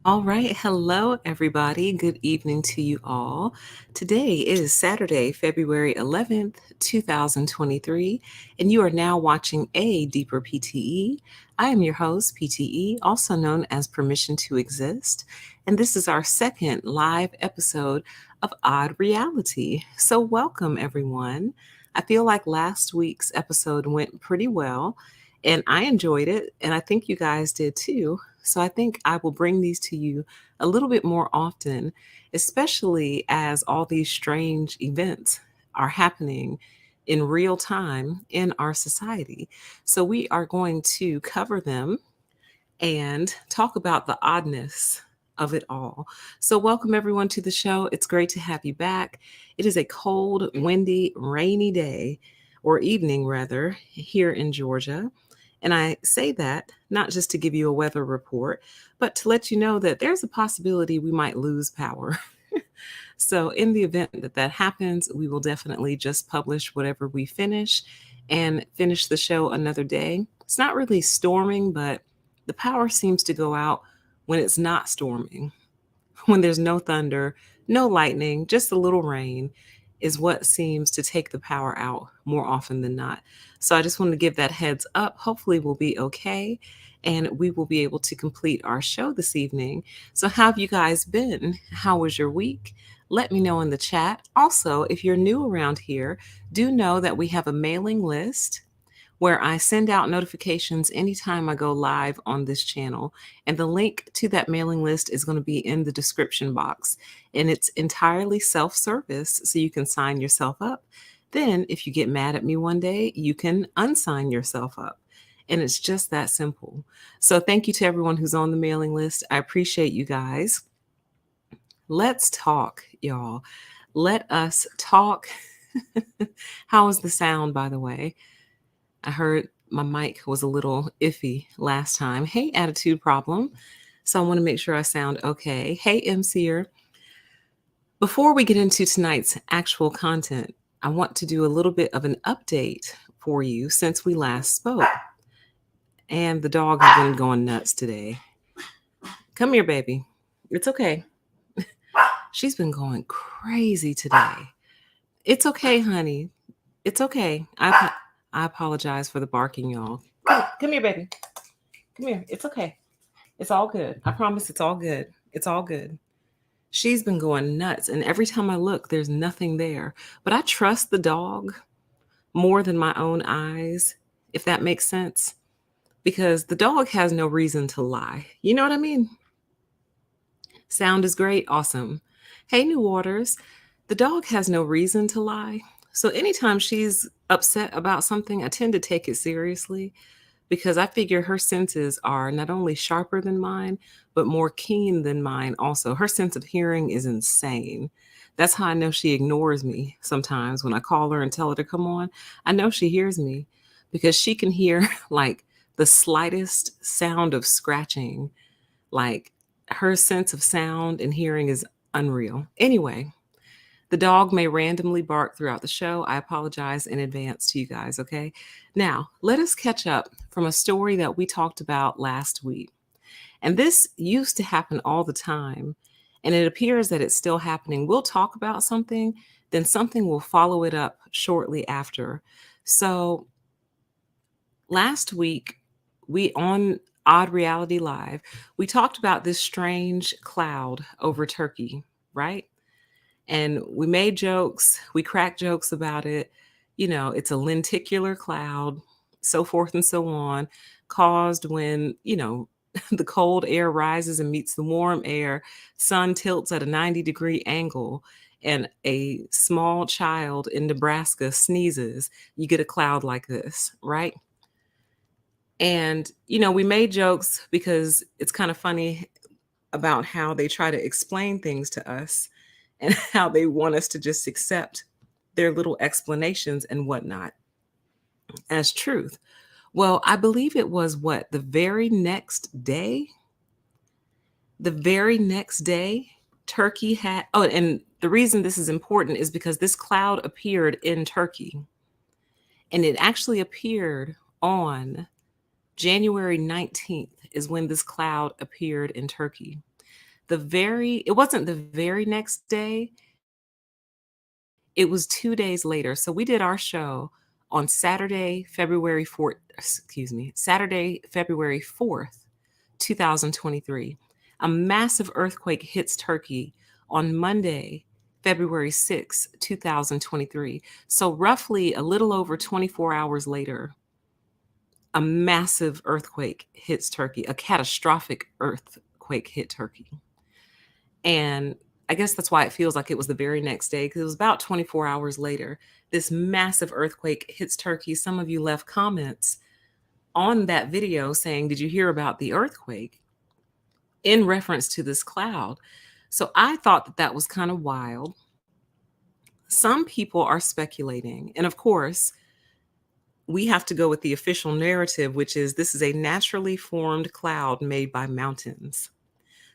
All right. Hello, everybody. Good evening to you all. Today is Saturday, February 11th, 2023, and you are now watching A Deeper PTE. I am your host, PTE, also known as Permission to Exist, and this is our second live episode of Odd Reality. So, welcome, everyone. I feel like last week's episode went pretty well, and I enjoyed it, and I think you guys did too. So I think I will bring these to you a little bit more often, especially as all these strange events are happening in real time in our society. So we are going to cover them and talk about the oddness of it all. So, welcome everyone to the show. It's great to have you back. It is a cold, windy, rainy day, or evening rather, here in Georgia. And I say that not just to give you a weather report, but to let you know that there's a possibility we might lose power. So, in the event that that happens, we will definitely just publish whatever we finish and finish the show another day. It's not really storming, but the power seems to go out when it's not storming, when there's no thunder, no lightning, just a little rain is what seems to take the power out more often than not. So I just wanted to give that heads up. Hopefully, we'll be okay and we will be able to complete our show this evening. So, how have you guys been? How was your week? Let me know in the chat. Also, if you're new around here, do know that we have a mailing list where I send out notifications anytime I go live on this channel. And the link to that mailing list is going to be in the description box. And it's entirely self service, so you can sign yourself up. Then, if you get mad at me one day, you can unsign yourself up. And it's just that simple. So, thank you to everyone who's on the mailing list. I appreciate you guys. Let's talk, y'all. Let us talk. How was the sound, by the way? I heard my mic was a little iffy last time. Hey, attitude problem. So I want to make sure I sound okay. Hey, MCer. Before we get into tonight's actual content, I want to do a little bit of an update for you since we last spoke. And the dog has been going nuts today. Come here, baby. It's okay. She's been going crazy today. It's okay, honey. It's okay. I apologize for the barking, y'all. Come here, baby. Come here. It's okay. It's all good. I promise it's all good. It's all good. She's been going nuts. And every time I look, there's nothing there. But I trust the dog more than my own eyes, if that makes sense. Because the dog has no reason to lie. You know what I mean? Sound is great. Awesome. Hey, New Waters. The dog has no reason to lie. So anytime she's upset about something, I tend to take it seriously because I figure her senses are not only sharper than mine, but more keen than mine also. Her sense of hearing is insane. That's how I know she ignores me sometimes when I call her and tell her to come on. I know she hears me because she can hear like the slightest sound of scratching. Like her sense of sound and hearing is unreal. Anyway, the dog may randomly bark throughout the show. I apologize in advance to you guys, okay? Now, let us catch up from a story that we talked about last week. And this used to happen all the time, and it appears that it's still happening. We'll talk about something, then something will follow it up shortly after. So, last week, we on Odd Reality Live, we talked about this strange cloud over Turkey, right? And we made jokes, we cracked jokes about it. You know, it's a lenticular cloud, so forth and so on, caused when, the cold air rises and meets the warm air, sun tilts at a 90-degree angle, and a small child in Nebraska sneezes, you get a cloud like this, right? And, we made jokes because it's kind of funny about how they try to explain things to us and how they want us to just accept their little explanations and whatnot as truth. Well, I believe it was the very next day? The very next day, Turkey had, oh, and the reason this is important is because this cloud appeared in Turkey. And it actually appeared on January 19th, is when this cloud appeared in Turkey. It wasn't the very next day, it was 2 days later. So we did our show on Saturday, February 4th, 2023. A massive earthquake hits Turkey on Monday, February 6th, 2023. So roughly a little over 24 hours later, a massive earthquake hits Turkey, a catastrophic earthquake hit Turkey. And I guess that's why it feels like it was the very next day, because it was about 24 hours later. This massive earthquake hits Turkey. Some of you left comments on that video saying, "Did you hear about the earthquake?" in reference to this cloud. So I thought that that was kind of wild. Some people are speculating, and of course, we have to go with the official narrative, which is this is a naturally formed cloud made by mountains.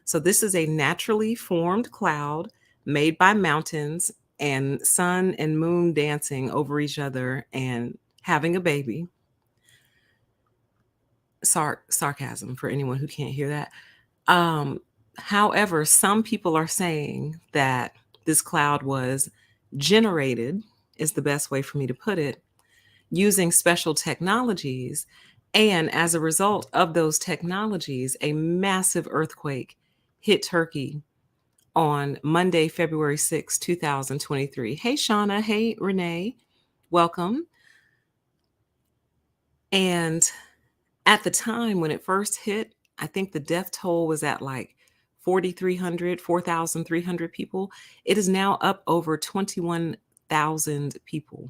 So this is a naturally formed cloud made by mountains and sun and moon dancing over each other and having a baby. Sarcasm for anyone who can't hear that. Um, However, some people are saying that this cloud was generated, is the best way for me to put it, using special technologies. And as a result of those technologies, a massive earthquake hit Turkey on Monday, February 6, 2023. Hey, Shauna. Hey, Renee. Welcome. And at the time when it first hit, I think the death toll was at like 4,300 people. It is now up over 21,000 people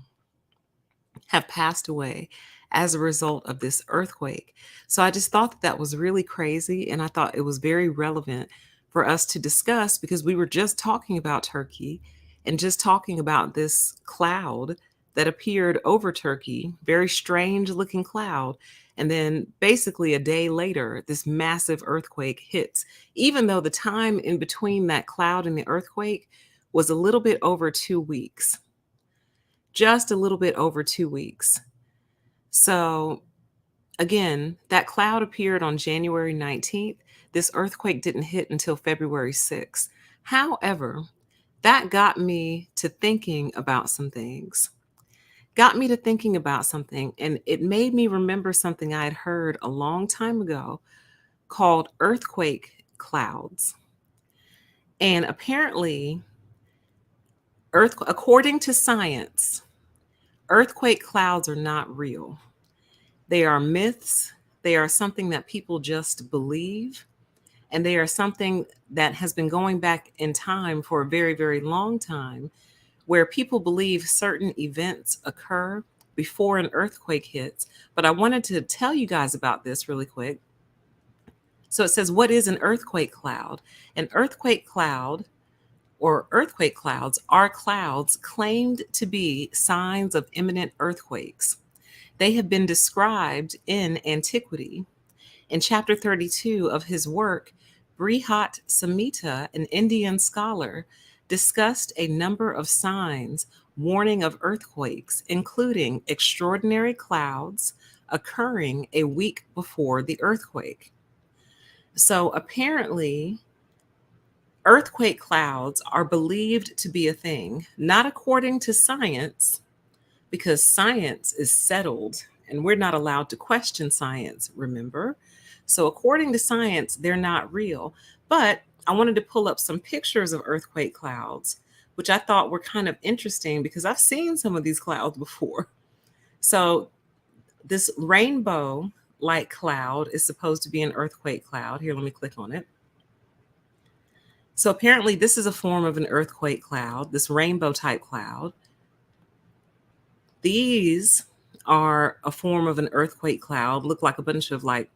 have passed away as a result of this earthquake. So I just thought that that was really crazy. And I thought it was very relevant for us to discuss because we were just talking about Turkey and just talking about this cloud that appeared over Turkey, very strange looking cloud. And then basically a day later, this massive earthquake hits, even though the time in between that cloud and the earthquake was a little bit over 2 weeks, just a little bit over 2 weeks. So again, that cloud appeared on January 19th. This earthquake didn't hit until February 6th. However, that got me to thinking about some things. Got me to thinking about something, and it made me remember something I had heard a long time ago called earthquake clouds. And apparently, according to science, earthquake clouds are not real. They are myths. They are something that people just believe. And they are something that has been going back in time for a very, very long time, where people believe certain events occur before an earthquake hits. But I wanted to tell you guys about this really quick. So it says, what is an earthquake cloud? An earthquake cloud or earthquake clouds are clouds claimed to be signs of imminent earthquakes. They have been described in antiquity. In chapter 32 of his work, Brihat Samhita, an Indian scholar, discussed a number of signs warning of earthquakes, including extraordinary clouds occurring a week before the earthquake. So apparently, earthquake clouds are believed to be a thing, not according to science, because science is settled and we're not allowed to question science, remember? So, according to science, they're not real. But I wanted to pull up some pictures of earthquake clouds, which I thought were kind of interesting because I've seen some of these clouds before. So, this rainbow like cloud is supposed to be an earthquake cloud. Here, let me click on it. So, apparently, this is a form of an earthquake cloud, this rainbow type cloud. These are a form of an earthquake cloud, look like a bunch of like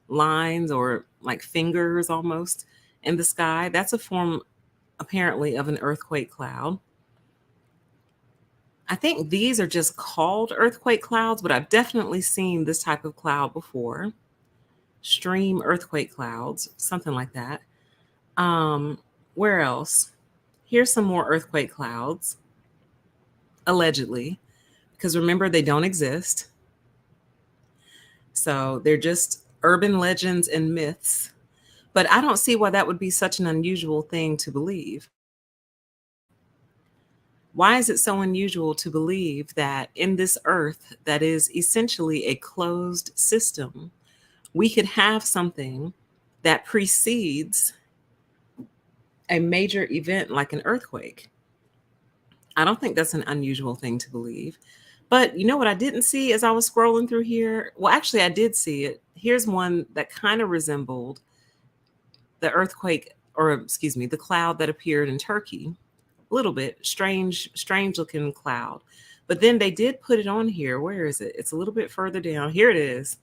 lines or like fingers almost in the sky. That's a form apparently of an earthquake cloud. I think these are just called earthquake clouds, but I've definitely seen this type of cloud before. Stream earthquake clouds, something like that. Where else? Here's some more earthquake clouds, allegedly, because remember, they don't exist. So they're just urban legends and myths. But I don't see why that would be such an unusual thing to believe. Why is it so unusual to believe that in this earth that is essentially a closed system, we could have something that precedes a major event like an earthquake? I don't think that's an unusual thing to believe. But you know what I didn't see as I was scrolling through here? Well, actually, I did see it. Here's one that kind of resembled the earthquake, or excuse me, the cloud that appeared in Turkey. A little bit strange looking cloud. But then they did put it on here. Where is it? It's a little bit further down. Here it is.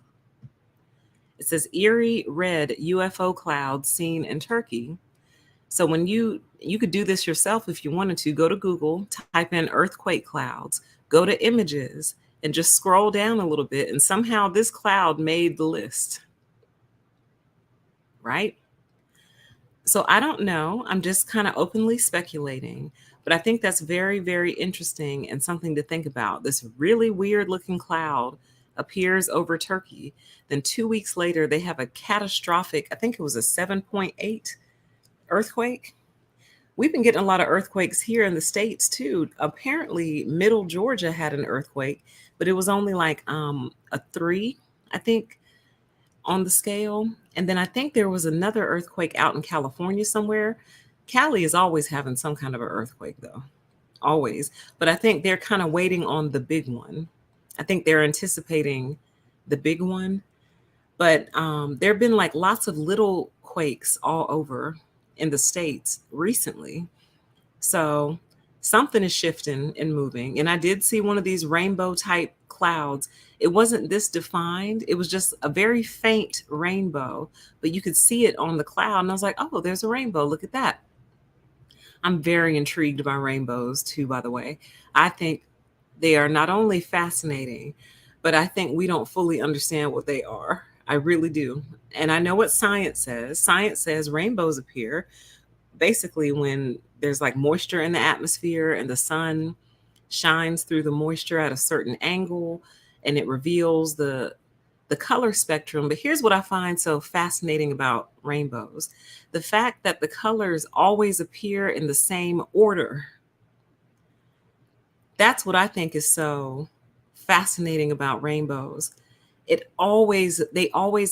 It says eerie red UFO cloud seen in Turkey. So when you could do this yourself if you wanted to, go to Google, type in earthquake clouds, go to images, and just scroll down a little bit, and somehow this cloud made the list, right? So I don't know. I'm just kind of openly speculating, but I think that's very, very interesting and something to think about. This really weird looking cloud appears over Turkey. Then 2 weeks later, they have a catastrophic, I think it was a 7.8 earthquake. We've been getting a lot of earthquakes here in the States too. Apparently, middle Georgia had an earthquake, but it was only like a 3, I think, on the scale. And then I think there was another earthquake out in California somewhere. Cali is always having some kind of an earthquake, though, always. But I think they're kind of waiting on the big one. I think they're anticipating the big one. But there have been like lots of little quakes all over in the States recently. So something is shifting and moving. And I did see one of these rainbow type clouds. It wasn't this defined, it was just a very faint rainbow, but you could see it on the cloud. And I was like, oh, there's a rainbow. Look at that. I'm very intrigued by rainbows too, by the way. I think they are not only fascinating, but I think we don't fully understand what they are. I really do. And I know what science says. Science says rainbows appear basically when there's like moisture in the atmosphere and the sun shines through the moisture at a certain angle and it reveals the color spectrum. But here's what I find so fascinating about rainbows: the fact that the colors always appear in the same order. That's what I think is so fascinating about rainbows. They always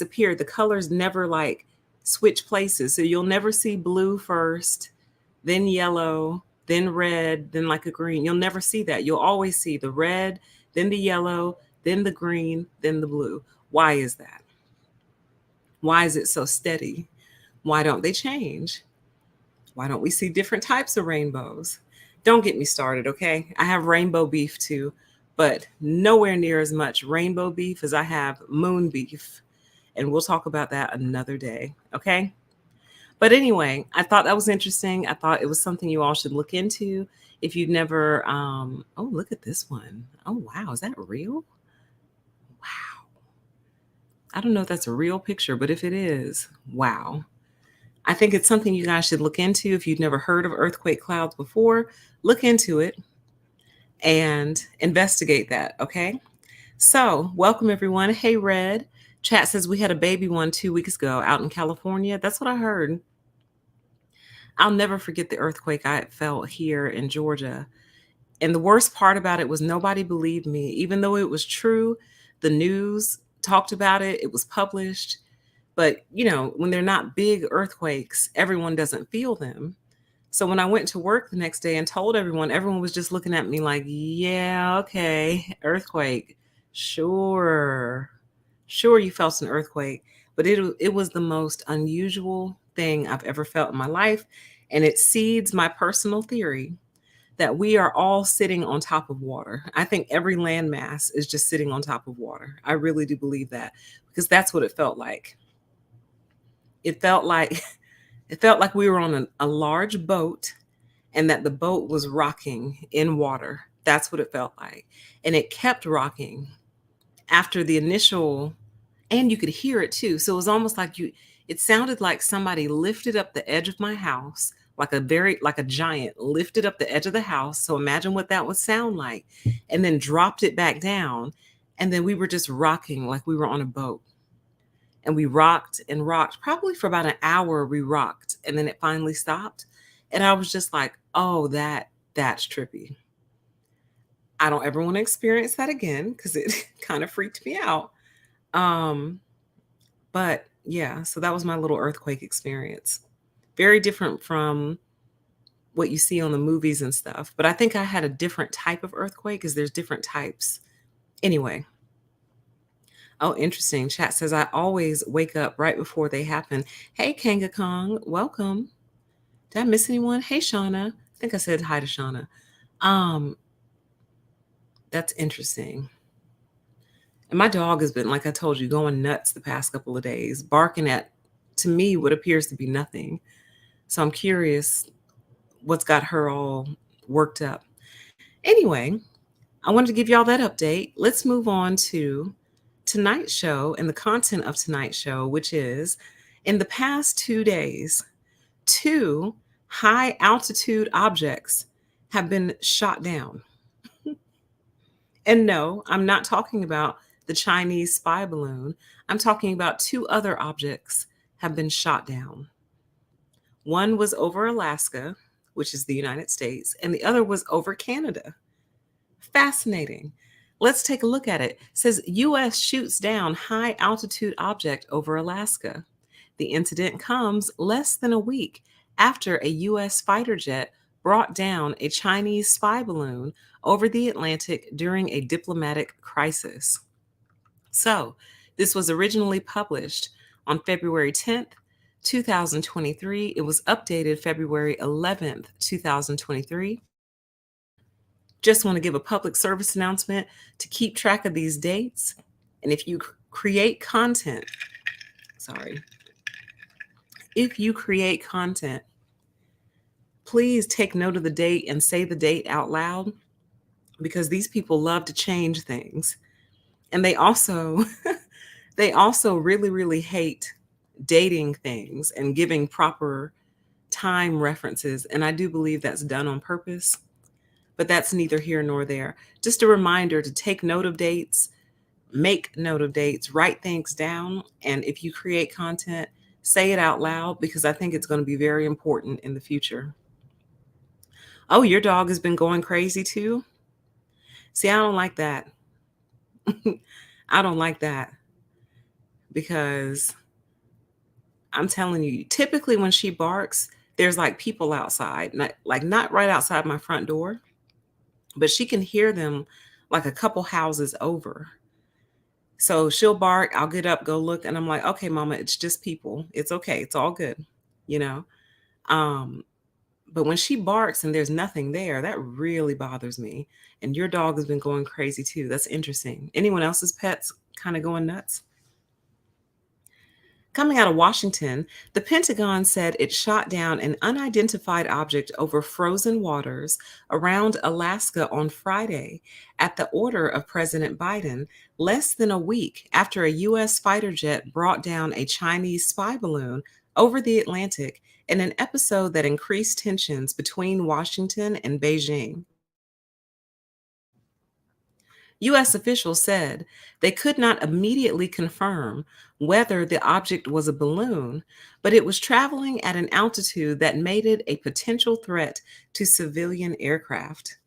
appear. The colors never like switch places. So you'll never see blue first, then yellow, then red, then like a green. You'll never see that. You'll always see the red, then the yellow, then the green, then the blue. Why is that? Why is it so steady? Why don't they change? Why don't we see different types of rainbows? Don't get me started, okay? I have rainbow beef too, but nowhere near as much rainbow beef as I have moon beef. And we'll talk about that another day, okay? But anyway, I thought that was interesting. I thought it was something you all should look into if you've never. Oh, look at this one. Oh, wow. Is that real? Wow. I don't know if that's a real picture, but if it is, wow. I think it's something you guys should look into. If you've never heard of earthquake clouds before, look into it and investigate that, okay? So, welcome everyone. Hey, Red. Chat says we had a baby one 2 weeks ago out in California. That's what I heard. I'll never forget the earthquake I felt here in Georgia. And the worst part about it was nobody believed me. Even though it was true, the news talked about it, it was published. But, you know, when they're not big earthquakes, everyone doesn't feel them. So when I went to work the next day and told everyone was just looking at me like, yeah, okay, earthquake. Sure. Sure, you felt an earthquake. But it was the most unusual thing I've ever felt in my life. And it seeds my personal theory that we are all sitting on top of water. I think every landmass is just sitting on top of water. I really do believe that because that's what it felt like. It felt like it felt like we were on a large boat and that the boat was rocking in water. That's what it felt like. And it kept rocking after the initial, and you could hear it too. So it was almost like it sounded like somebody lifted up the edge of my house, like a giant lifted up the edge of the house. So imagine what that would sound like, and then dropped it back down. And then we were just rocking like we were on a boat. and we rocked and rocked. Probably for about an hour we rocked, and then it finally stopped. And I was just like, "Oh, that's trippy." I don't ever want to experience that again because it kind of freaked me out. Um, but yeah, so that was my little earthquake experience. Very different from what you see on the movies and stuff. But I think I had a different type of earthquake because there's different types. Anyway, oh, interesting. Chat says I always wake up right before they happen. Hey, Kanga Kong, welcome. Did I miss anyone? Hey, Shauna. I think I said hi to Shauna. Um, that's interesting. And my dog has been, like I told you, going nuts the past couple of days, barking at, to me, what appears to be nothing. So I'm curious what's got her all worked up. Anyway, I wanted to give y'all that update. Let's move on to tonight's show and the content of tonight's show, which is in the past 2 days, two high altitude objects have been shot down. And no, I'm not talking about the Chinese spy balloon. I'm talking about two other objects have been shot down. One was over Alaska, which is the United States, and the other was over Canada. Fascinating. Let's take a look at it. It says US shoots down high altitude object over Alaska. The incident comes less than a week after a US fighter jet brought down a Chinese spy balloon over the Atlantic during a diplomatic crisis. So, this was originally published on February 10th, 2023. It was updated February 11th, 2023. Just want to give a public service announcement to keep track of these dates. And if you create content, sorry, if you create content, please take note of the date and say the date out loud because these people love to change things. And they also they also really, really hate dating things and giving proper time references. And I do believe that's done on purpose, but that's neither here nor there. Just a reminder to take note of dates, make note of dates, write things down. And if you create content, say it out loud because I think it's going to be very important in the future. Oh, your dog has been going crazy too? See, I don't like that. I don't like that because I'm telling you, typically when she barks, there's like people outside, not right outside my front door, but she can hear them like a couple houses over. So she'll bark, I'll get up, go look, and I'm like, okay, mama, it's just people. It's okay. It's all good, you know? Um, but when she barks and there's nothing there, that really bothers me. And your dog has been going crazy too. That's interesting. Anyone else's pets kind of going nuts? Coming out of Washington, the Pentagon said it shot down an unidentified object over frozen waters around Alaska on Friday at the order of President Biden, less than a week after a U.S. fighter jet brought down a Chinese spy balloon over the Atlantic in an episode that increased tensions between Washington and Beijing. U.S. officials said they could not immediately confirm whether the object was a balloon, but it was traveling at an altitude that made it a potential threat to civilian aircraft.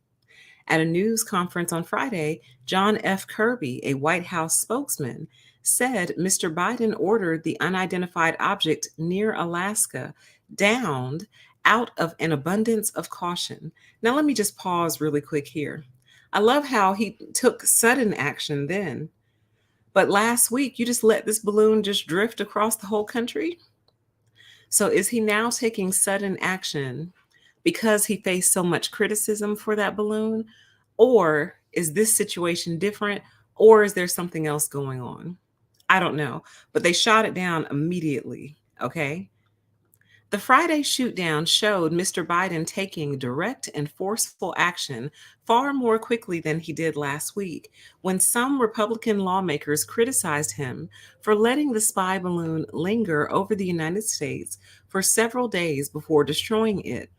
At a news conference on Friday, John F. Kirby, a White House spokesman, said Mr. Biden ordered the unidentified object near Alaska downed out of an abundance of caution. Now, let me just pause really quick here. I love how he took sudden action then. But last week, you just let this balloon just drift across the whole country? So is he now taking sudden action because he faced so much criticism for that balloon? Or is this situation different? Or is there something else going on? I don't know. But they shot it down immediately. Okay. The Friday shootdown showed Mr. Biden taking direct and forceful action far more quickly than he did last week, when some Republican lawmakers criticized him for letting the spy balloon linger over the United States for several days before destroying it.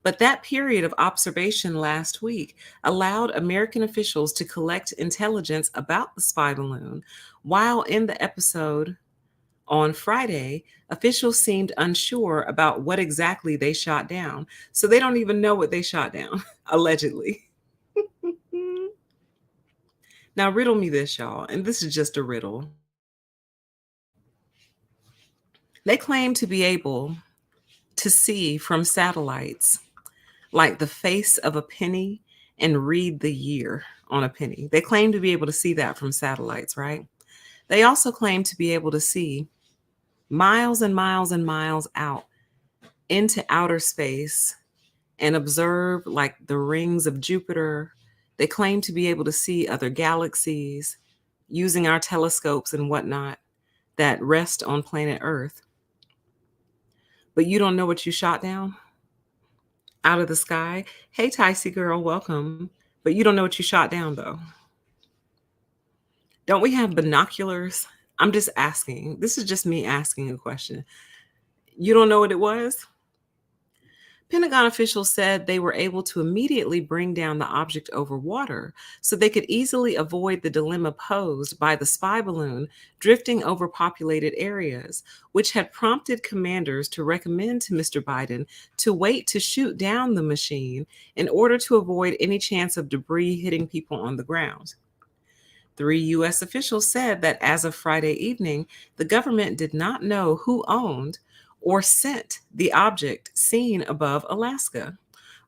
But that period of observation last week allowed American officials to collect intelligence about the spy balloon, while in the episode on Friday, officials seemed unsure about what exactly they shot down. So they don't even know what they shot down, allegedly. Now, riddle me this, y'all, and this is just a riddle. They claim to be able to see from satellites like the face of a penny and read the year on a penny. They claim to be able to see that from satellites, right? They also claim to be able to see miles and miles and miles out into outer space and observe like the rings of Jupiter. They claim to be able to see other galaxies using our telescopes and whatnot that rest on planet Earth. But you don't know what you shot down out of the sky. Hey, Ticey girl, welcome. But you don't know what you shot down, though. Don't we have binoculars? I'm just asking. This is just me asking a question. You don't know what it was? Pentagon officials said they were able to immediately bring down the object over water so they could easily avoid the dilemma posed by the spy balloon drifting over populated areas, which had prompted commanders to recommend to Mr. Biden to wait to shoot down the machine in order to avoid any chance of debris hitting people on the ground. 3 U.S. officials said that as of Friday evening, the government did not know who owned or sent the object seen above Alaska,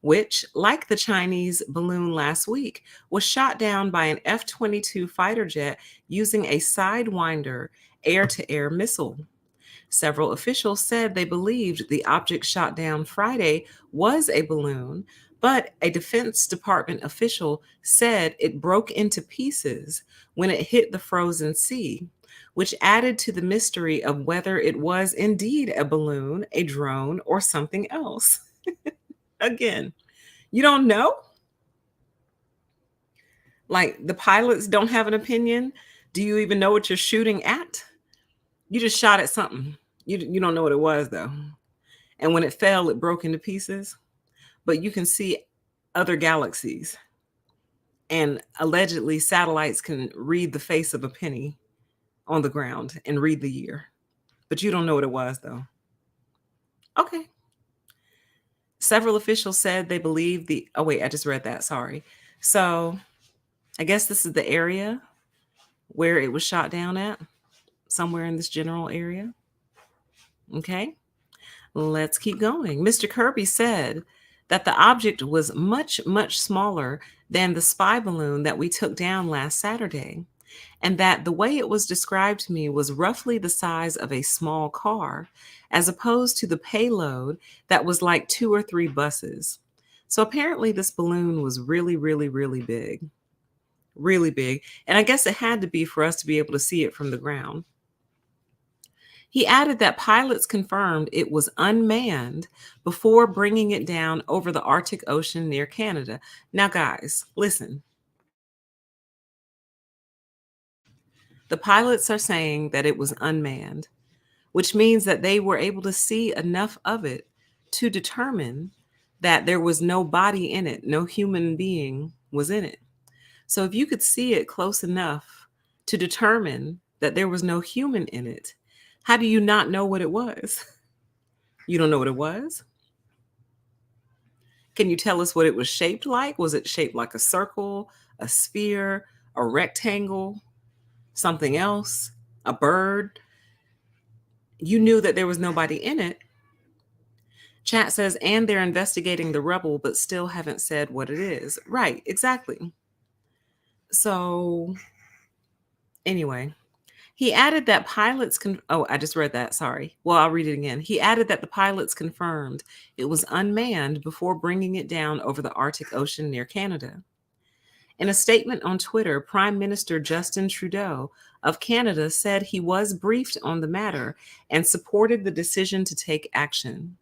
which, like the Chinese balloon last week, was shot down by an F 22 fighter jet using a Sidewinder air to air missile. Several officials said they believed the object shot down Friday was a balloon, but a Defense Department official said it broke into pieces when it hit the frozen sea, which added to the mystery of whether it was indeed a balloon, a drone, or something else. Again, you don't know? Like the pilots don't have an opinion? Do you even know what you're shooting at? You just shot at something. You don't know what it was, though. And when it fell, it broke into pieces. But you can see other galaxies. And allegedly, satellites can read the face of a penny on the ground and read the year. But you don't know what it was, though. Okay. Several officials said they believe the. Oh, wait, I just read that. Sorry. So I guess this is the area where it was shot down at, somewhere in this general area. Okay. Let's keep going. Mr. Kirby said that the object was much, much smaller than the spy balloon that we took down last Saturday, and that the way it was described to me was roughly the size of a small car, as opposed to the payload that was like 2 or 3 buses. So apparently, this balloon was really, really, really big. Really big. And I guess it had to be for us to be able to see it from the ground. He added that pilots confirmed it was unmanned before bringing it down over the Arctic Ocean near Canada. Now, guys, listen. The pilots are saying that it was unmanned, which means that they were able to see enough of it to determine that there was no body in it, no human being was in it. So if you could see it close enough to determine that there was no human in it, how do you not know what it was? You don't know what it was? Can you tell us what it was shaped like? Was it shaped like a circle, a sphere, a rectangle, something else, a bird? You knew that there was nobody in it. Chat says, and they're investigating the rubble, but still haven't said what it is. Right, exactly. So, anyway. He added that pilots oh, I just read that, sorry. Well, I'll read it again. He added that the pilots confirmed it was unmanned before bringing it down over the Arctic Ocean near Canada. In a statement on Twitter, Prime Minister Justin Trudeau of Canada said he was briefed on the matter and supported the decision to take action.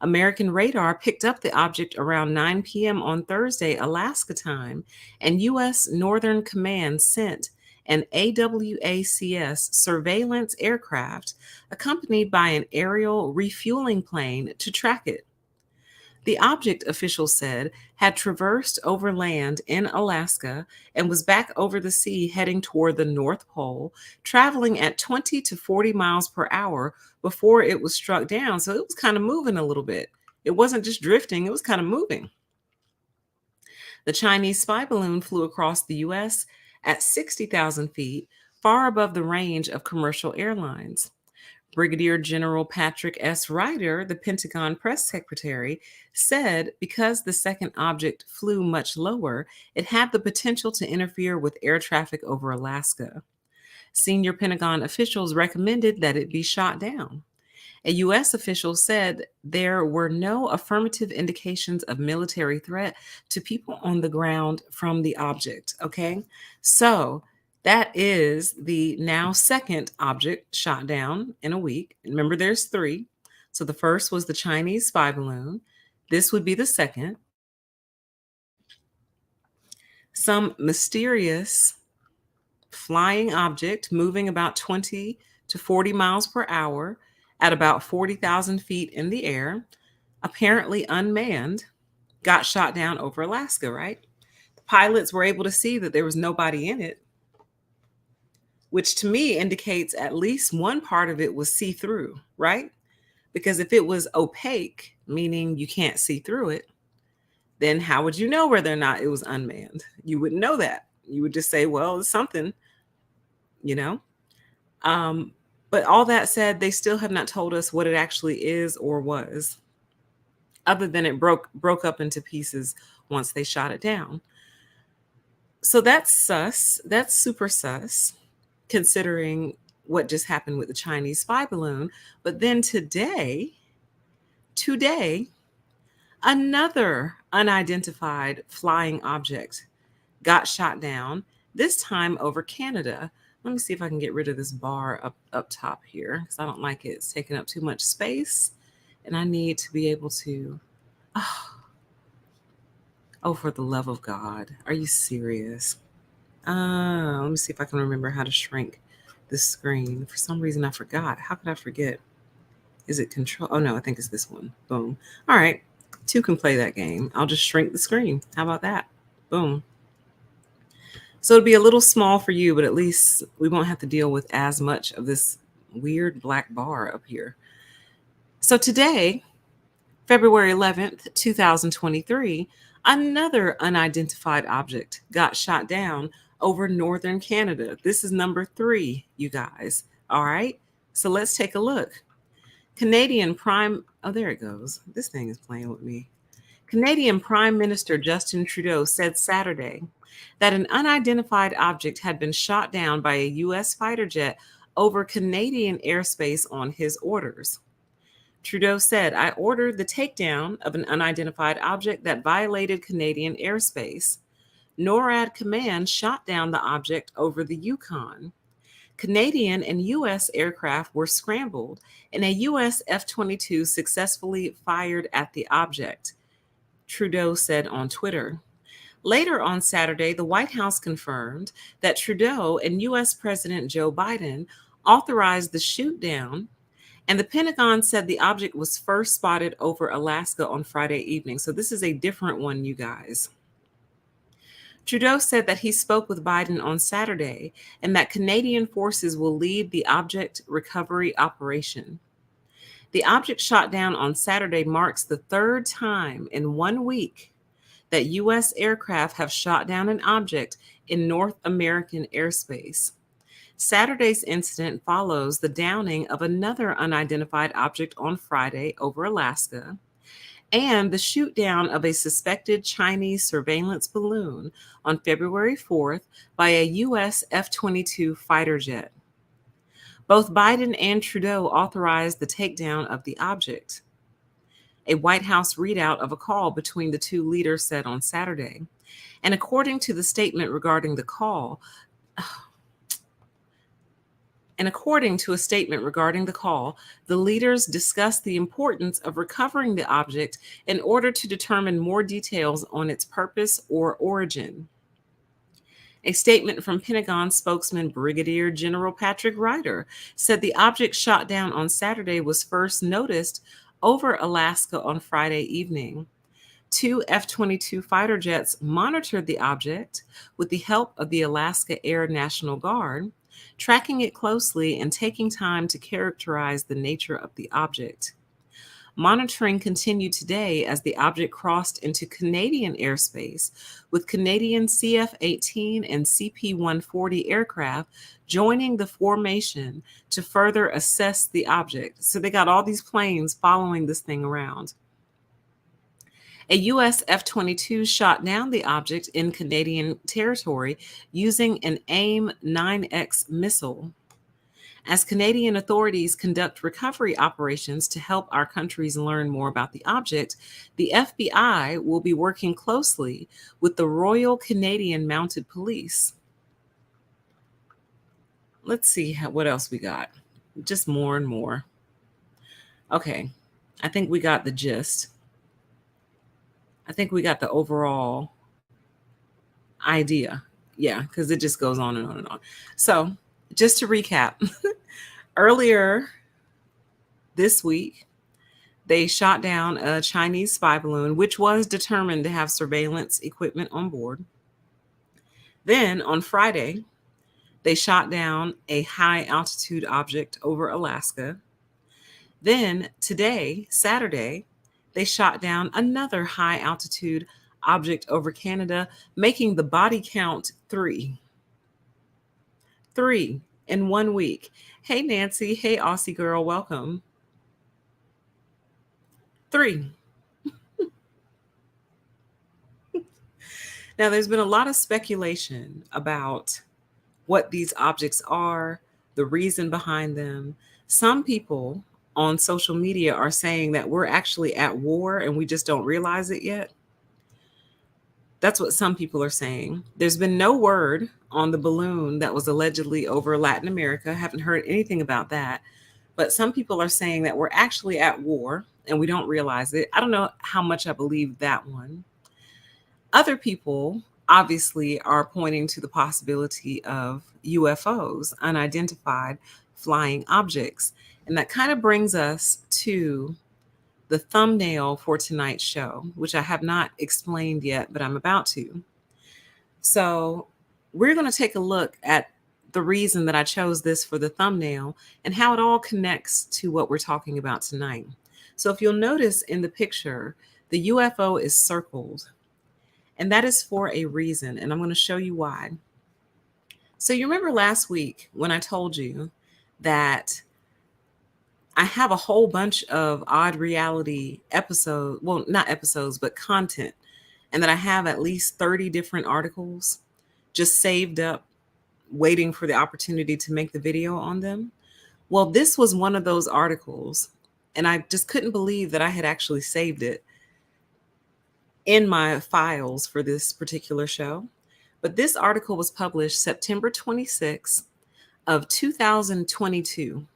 American radar picked up the object around 9 p.m. on Thursday, Alaska time, and U.S. Northern Command sent an AWACS surveillance aircraft accompanied by an aerial refueling plane to track it. The object, officials said, had traversed over land in Alaska and was back over the sea heading toward the North Pole, traveling at 20 to 40 miles per hour before it was struck down. So it was kind of moving a little bit. It wasn't just drifting, it was kind of moving. The Chinese spy balloon flew across the U.S. at 60,000 feet, far above the range of commercial airlines. Brigadier General Patrick S. Ryder, the Pentagon press secretary, said because the second object flew much lower, it had the potential to interfere with air traffic over Alaska. Senior Pentagon officials recommended that it be shot down. A U.S. official said there were no affirmative indications of military threat to people on the ground from the object. Okay. So that is the now second object shot down in a week. Remember, there's three. So the first was the Chinese spy balloon. This would be the second. Some mysterious flying object moving about 20 to 40 miles per hour at about 40,000 feet in the air, apparently unmanned, got shot down over Alaska, right? The pilots were able to see that there was nobody in it, which to me indicates at least one part of it was see through, right? Because if it was opaque, meaning you can't see through it, then how would you know whether or not it was unmanned? You wouldn't know that. You would just say, well, it's something, you know? But all that said, they still have not told us what it actually is or was, other than it broke up into pieces once they shot it down. So that's sus. That's super sus, considering what just happened with the Chinese spy balloon. But then today, another unidentified flying object got shot down, this time over Canada. Let me see if I can get rid of this bar up top here because I don't like it. It's taking up too much space. And I need to be able to. Oh, for the love of God. Are you serious? Let me see if I can remember how to shrink this screen. For some reason, I forgot. How could I forget? Is it control? Oh, no, I think it's this one. Boom. All right. Two can play that game. I'll just shrink the screen. How about that? Boom. So it'll be a little small for you, but at least we won't have to deal with as much of this weird black bar up here. So today, February 11th, 2023, another unidentified object got shot down over northern Canada. This is number 3, you guys. All right. So let's take a look. Oh, there it goes. This thing is playing with me. Canadian Prime Minister Justin Trudeau said Saturday that an unidentified object had been shot down by a U.S. fighter jet over Canadian airspace on his orders. Trudeau said, I ordered the takedown of an unidentified object that violated Canadian airspace. NORAD Command shot down the object over the Yukon. Canadian and U.S. aircraft were scrambled, and a U.S. F-22 successfully fired at the object, Trudeau said on Twitter. Later on Saturday, the White House confirmed that Trudeau and U.S. President Joe Biden authorized the shoot down, and the Pentagon said the object was first spotted over Alaska on Friday evening. So this is a different one, you guys. Trudeau said that he spoke with Biden on Saturday and that Canadian forces will lead the object recovery operation. The object shot down on Saturday marks the third time in 1 week that U.S. aircraft have shot down an object in North American airspace. Saturday's incident follows the downing of another unidentified object on Friday over Alaska and the shoot down of a suspected Chinese surveillance balloon on February 4th by a U.S. F-22 fighter jet. Both Biden and Trudeau authorized the takedown of the object. A White House readout of a call between the two leaders said on Saturday. And according to a statement regarding the call, the leaders discussed the importance of recovering the object in order to determine more details on its purpose or origin. A statement from Pentagon spokesman Brigadier General Patrick Ryder said the object shot down on Saturday was first noticed over Alaska on Friday evening. Two F 22 fighter jets monitored the object with the help of the Alaska Air National Guard, tracking it closely and taking time to characterize the nature of the object. Monitoring continued today as the object crossed into Canadian airspace, with Canadian CF 18 and CP 140 aircraft joining the formation to further assess the object. So they got all these planes following this thing around. A U.S. F 22 shot down the object in Canadian territory using an AIM 9X missile. As Canadian authorities conduct recovery operations to help our countries learn more about the object, the FBI will be working closely with the Royal Canadian Mounted Police. Let's see what else we got. Just more and more. Okay, I think we got the gist. I think we got the overall idea. Yeah, because it just goes on and on and on. So, just to recap, earlier this week, they shot down a Chinese spy balloon, which was determined to have surveillance equipment on board. Then on Friday, they shot down a high altitude object over Alaska. Then today, Saturday, they shot down another high altitude object over Canada, making the body count 3. 3 in 1 week. Hey, Nancy. Hey, Aussie girl. Welcome. 3. Now, there's been a lot of speculation about what these objects are, the reason behind them. Some people on social media are saying that we're actually at war and we just don't realize it yet. That's what some people are saying. There's been no word on the balloon that was allegedly over Latin America. Haven't heard anything about that. But some people are saying that we're actually at war and we don't realize it. I don't know how much I believe that one. Other people obviously are pointing to the possibility of UFOs, unidentified flying objects. And that kind of brings us to the thumbnail for tonight's show, which I have not explained yet, but I'm about to. So we're going to take a look at the reason that I chose this for the thumbnail and how it all connects to what we're talking about tonight. So if you'll notice in the picture, the UFO is circled, and that is for a reason, and I'm going to show you why. So you remember last week when I told you that I have a whole bunch of odd reality episodes, well, not episodes, but content, and that I have at least 30 different articles just saved up, waiting for the opportunity to make the video on them. Well, this was one of those articles, and I just couldn't believe that I had actually saved it in my files for this particular show. But this article was published September 26th of 2022.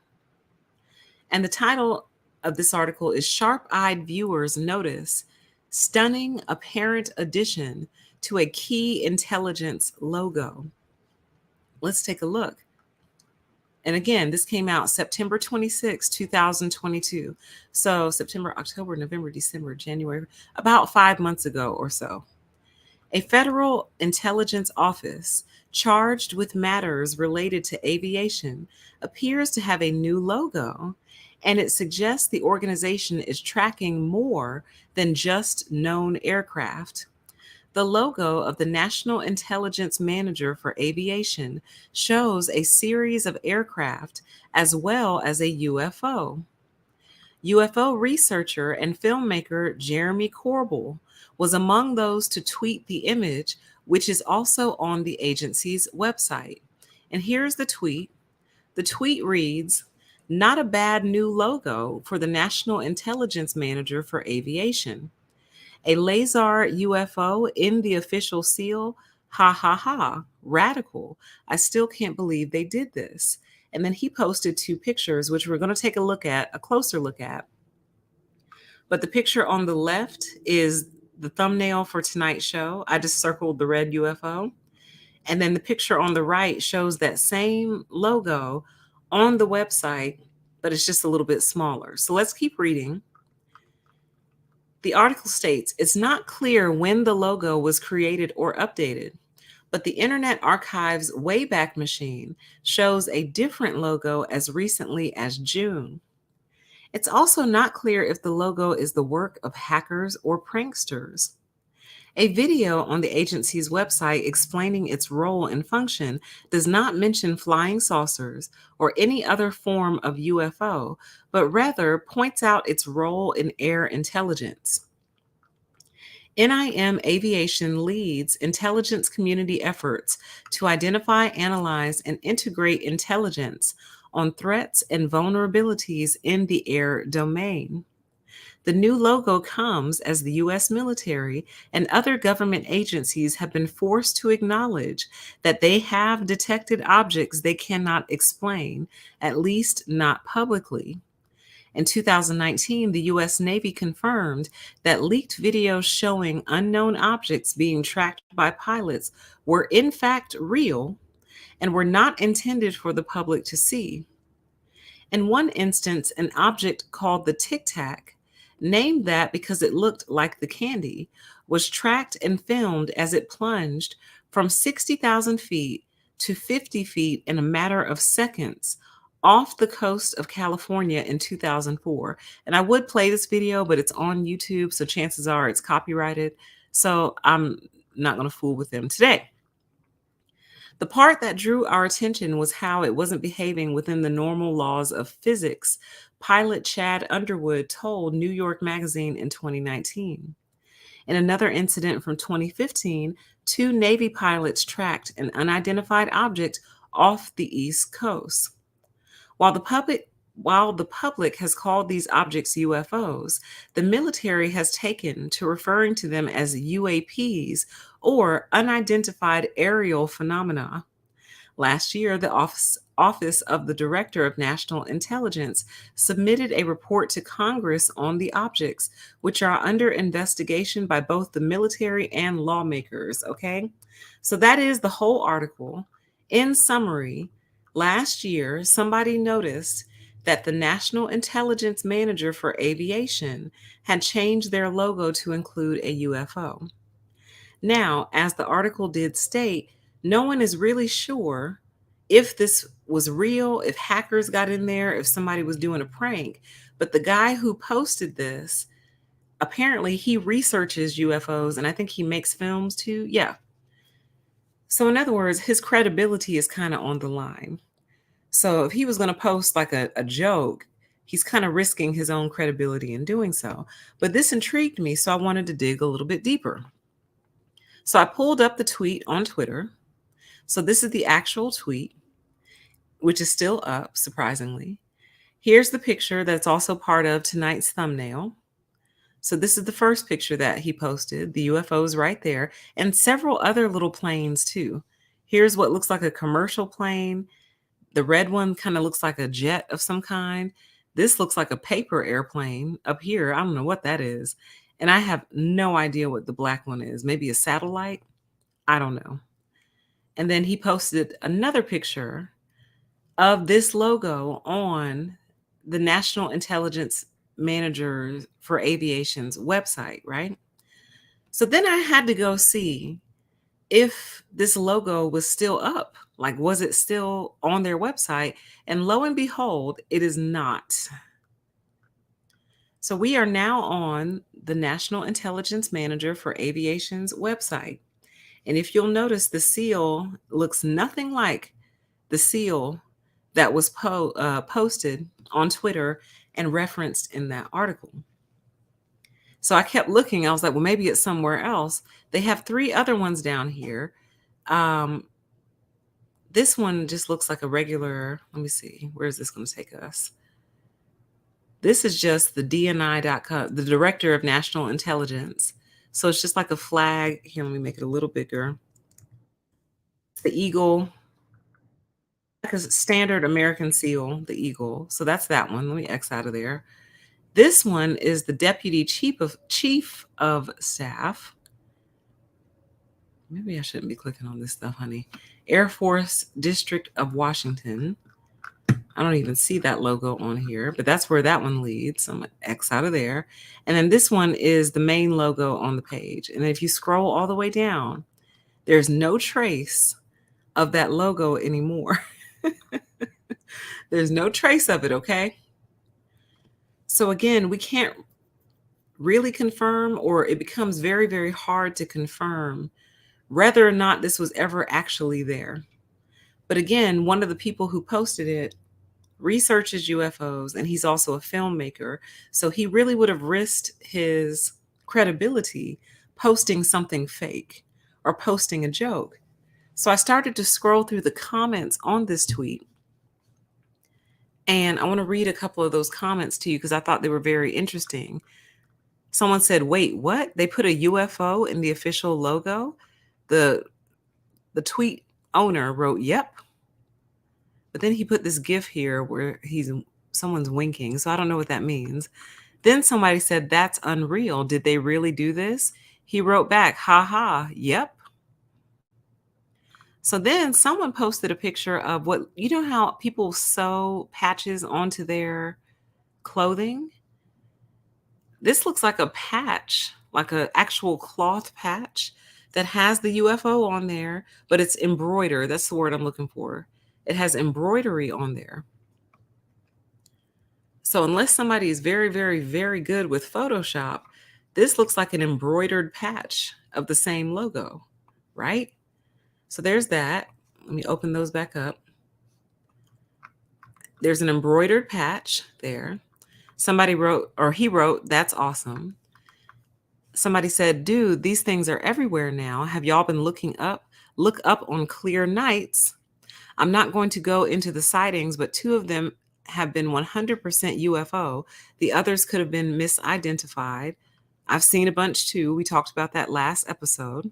And the title of this article is Sharp-Eyed Viewers Notice Stunning Apparent Addition to a Key Intelligence Logo. Let's take a look. And again, this came out September 26, 2022. So September, October, November, December, January, about 5 months ago or so. A federal intelligence office charged with matters related to aviation appears to have a new logo, and it suggests the organization is tracking more than just known aircraft. The logo of the National Intelligence Manager for Aviation shows a series of aircraft as well as a UFO. UFO researcher and filmmaker Jeremy Corbell was among those to tweet the image, which is also on the agency's website. And here's the tweet. The tweet reads, "Not a bad new logo for the National Intelligence Manager for Aviation. A laser UFO in the official seal. Ha ha ha. Radical. I still can't believe they did this." And then he posted 2 pictures, which we're going to take a closer look at. But the picture on the left is the thumbnail for tonight's show. I just circled the red UFO. And then the picture on the right shows that same logo on the website, but it's just a little bit smaller. So let's keep reading. The article states it's not clear when the logo was created or updated, but the Internet Archive's Wayback Machine shows a different logo as recently as June. It's also not clear if the logo is the work of hackers or pranksters. A video on the agency's website explaining its role and function does not mention flying saucers or any other form of UFO, but rather points out its role in air intelligence. NIM Aviation leads intelligence community efforts to identify, analyze, and integrate intelligence on threats and vulnerabilities in the air domain. The new logo comes as the U.S. military and other government agencies have been forced to acknowledge that they have detected objects they cannot explain, at least not publicly. In 2019, the U.S. Navy confirmed that leaked videos showing unknown objects being tracked by pilots were in fact real and were not intended for the public to see. In one instance, an object called the Tic Tac, named that because it looked like the candy, was tracked and filmed as it plunged from 60,000 feet to 50 feet in a matter of seconds off the coast of California in 2004. And I would play this video, but it's on YouTube, so chances are it's copyrighted. So I'm not going to fool with them today. The part that drew our attention was how it wasn't behaving within the normal laws of physics, pilot Chad Underwood told New York Magazine in 2019. In another incident from 2015, two Navy pilots tracked an unidentified object off the East Coast. While the public has called these objects UFOs, the military has taken to referring to them as UAPs or unidentified aerial phenomena. Last year, the Office of the Director of National Intelligence submitted a report to Congress on the objects, which are under investigation by both the military and lawmakers. Okay, so that is the whole article. In summary, last year, somebody noticed that the National Intelligence Manager for Aviation had changed their logo to include a UFO. Now, as the article did state, no one is really sure if this was real, if hackers got in there, if somebody was doing a prank. But the guy who posted this, apparently he researches UFOs and I think he makes films too. Yeah. So, in other words, his credibility is kind of on the line. So, if he was going to post like a joke, he's kind of risking his own credibility in doing so. But this intrigued me, so I wanted to dig a little bit deeper. So I pulled up the tweet on Twitter. So this is the actual tweet, which is still up, surprisingly. Here's the picture that's also part of tonight's thumbnail. So this is the first picture that he posted, the UFOs right there, and several other little planes too. Here's what looks like a commercial plane. The red one kind of looks like a jet of some kind. This looks like a paper airplane up here. I don't know what that is. And I have no idea what the black one is. Maybe a satellite? I don't know. And then he posted another picture of this logo on the National Intelligence Manager for Aviation's website, right? So then I had to go see if this logo was still up. Like, was it still on their website? And lo and behold, it is not. So we are now on the National Intelligence Manager for Aviation's website. And if you'll notice, the seal looks nothing like the seal that was posted on Twitter and referenced in that article. So I kept looking. I was like, well, maybe it's somewhere else. They have three other ones down here. This one just looks like a regular, let me see, where is this going to take us? This is just the DNI.com, the Director of National Intelligence. So it's just like a flag. Here, let me make it a little bigger. It's the eagle, like a standard American seal, the eagle. So that's that one. Let me X out of there. This one is the Deputy Chief of Staff. Maybe I shouldn't be clicking on this stuff, honey. Air Force District of Washington. I don't even see that logo on here, but that's where that one leads. I'm gonna X out of there. And then this one is the main logo on the page. And if you scroll all the way down, there's no trace of that logo anymore. There's no trace of it, okay? So again, we can't really confirm, or it becomes very, very hard to confirm whether or not this was ever actually there. But again, one of the people who posted it researches UFOs, and he's also a filmmaker. So he really would have risked his credibility posting something fake or posting a joke. So I started to scroll through the comments on this tweet, and I want to read a couple of those comments to you because I thought they were very interesting. Someone said, "Wait, what? They put a UFO in the official logo?" The the tweet owner wrote, "Yep." But then he put this GIF here where someone's winking. So I don't know what that means. Then somebody said, "That's unreal. Did they really do this?" He wrote back, "Ha ha, yep." So then someone posted a picture of what, you know how people sew patches onto their clothing? This looks like a patch, like an actual cloth patch that has the UFO on there, but it's embroidered. That's the word I'm looking for. It has embroidery on there. So unless somebody is very, very, very good with Photoshop, this looks like an embroidered patch of the same logo, right? So there's that. Let me open those back up. There's an embroidered patch there. Somebody wrote, or he wrote, "That's awesome." Somebody said, "Dude, these things are everywhere now. Have y'all been looking up? Look up on clear nights." I'm not going to go into the sightings, but two of them have been 100% UFO. The others could have been misidentified. I've seen a bunch too. We talked about that last episode.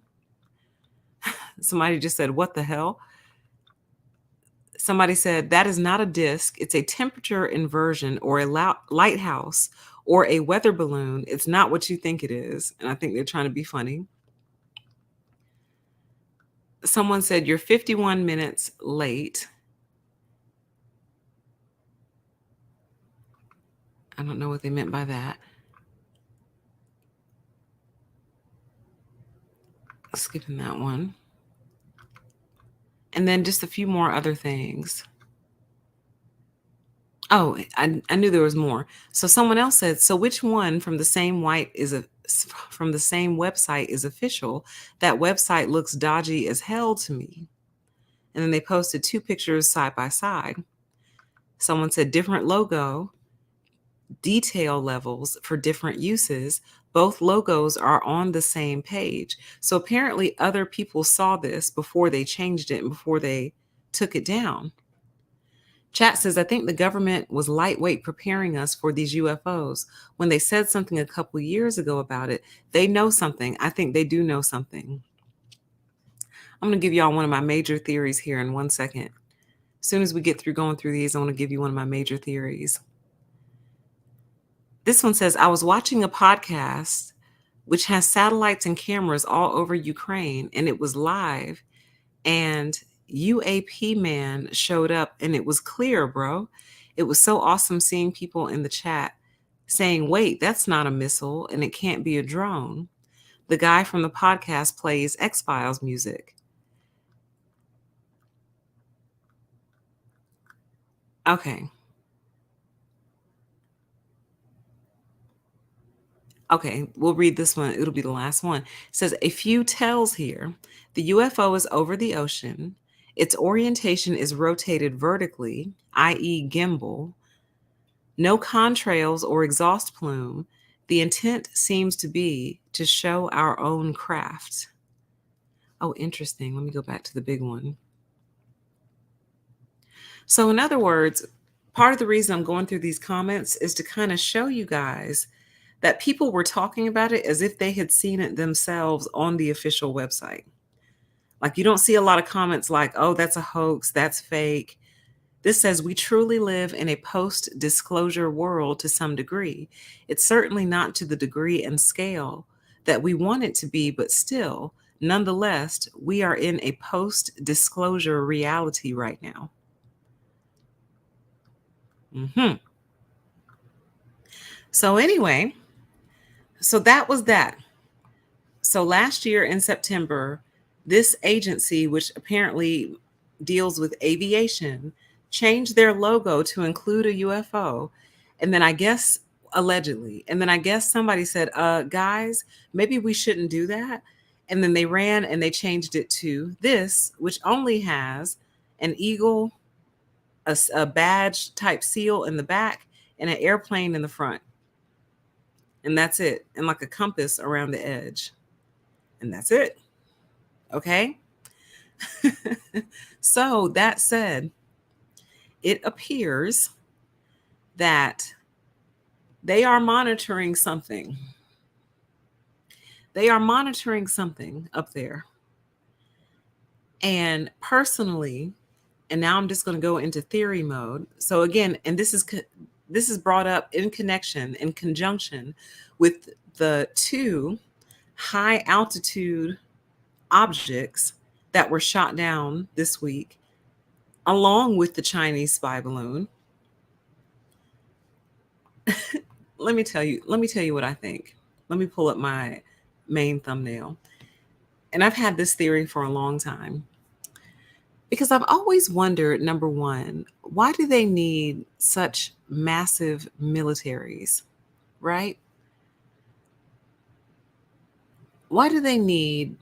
Somebody just said, "What the hell?" Somebody said, "That is not a disc. It's a temperature inversion or a lighthouse or a weather balloon. It's not what you think it is." And I think they're trying to be funny. Someone said, "You're 51 minutes late." I don't know what they meant by that. Skipping that one. And then just a few more other things. Oh, I knew there was more. So someone else said, "So which one from the same from the same website is official? That website looks dodgy as hell to me." And then they posted two pictures side by side. Someone said, "Different logo, detail levels for different uses. Both logos are on the same page." So apparently other people saw this before they changed it and before they took it down. Chat says, "I think the government was lightweight preparing us for these UFOs. When they said something a couple years ago about it, they know something. I think they do know something." I'm going to give y'all one of my major theories here in 1 second. As soon as we get through going through these, I want to give you one of my major theories. This one says, "I was watching a podcast which has satellites and cameras all over Ukraine, and it was live, and UAP man showed up, and it was clear, bro. It was so awesome seeing people in the chat saying, 'Wait, that's not a missile, and it can't be a drone.' The guy from the podcast plays X-Files music." Okay. Okay, we'll read this one. It'll be the last one. It says, "A few tells here. The UFO is over the ocean. Its orientation is rotated vertically, i.e. gimbal. No contrails or exhaust plume. The intent seems to be to show our own craft." Oh, interesting. Let me go back to the big one. So in other words, part of the reason I'm going through these comments is to kind of show you guys that people were talking about it as if they had seen it themselves on the official website. Like, you don't see a lot of comments like, "Oh, that's a hoax, that's fake." This says, "We truly live in a post-disclosure world to some degree. It's certainly not to the degree and scale that we want it to be, but still, nonetheless, we are in a post-disclosure reality right now." Hmm. So anyway, so that was that. So last year in September, this agency, which apparently deals with aviation, changed their logo to include a UFO. And then I guess allegedly, and then I guess somebody said, guys, maybe we shouldn't do that. And then they ran and they changed it to this, which only has an eagle, a badge type seal in the back, and an airplane in the front. And that's it. And like a compass around the edge. And that's it. Okay. So that said, it appears that they are monitoring something. They are monitoring something up there. And personally, and now I'm just going to go into theory mode. So again, and this is brought up in connection, in conjunction with the two high altitude objects that were shot down this week, along with the Chinese spy balloon. Let me tell you what I think. Let me pull up my main thumbnail. And I've had this theory for a long time because I've always wondered, number one, why do they need such massive militaries, right? Why do they need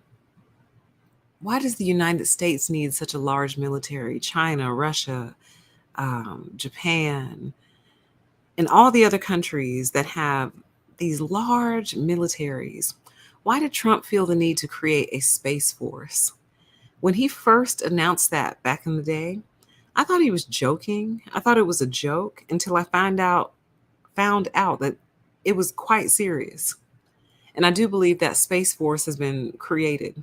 why does the United States need such a large military? China, Russia, Japan, and all the other countries that have these large militaries. Why did Trump feel the need to create a space force? When he first announced that back in the day, I thought he was joking. I thought it was a joke until I found out that it was quite serious. And I do believe that space force has been created.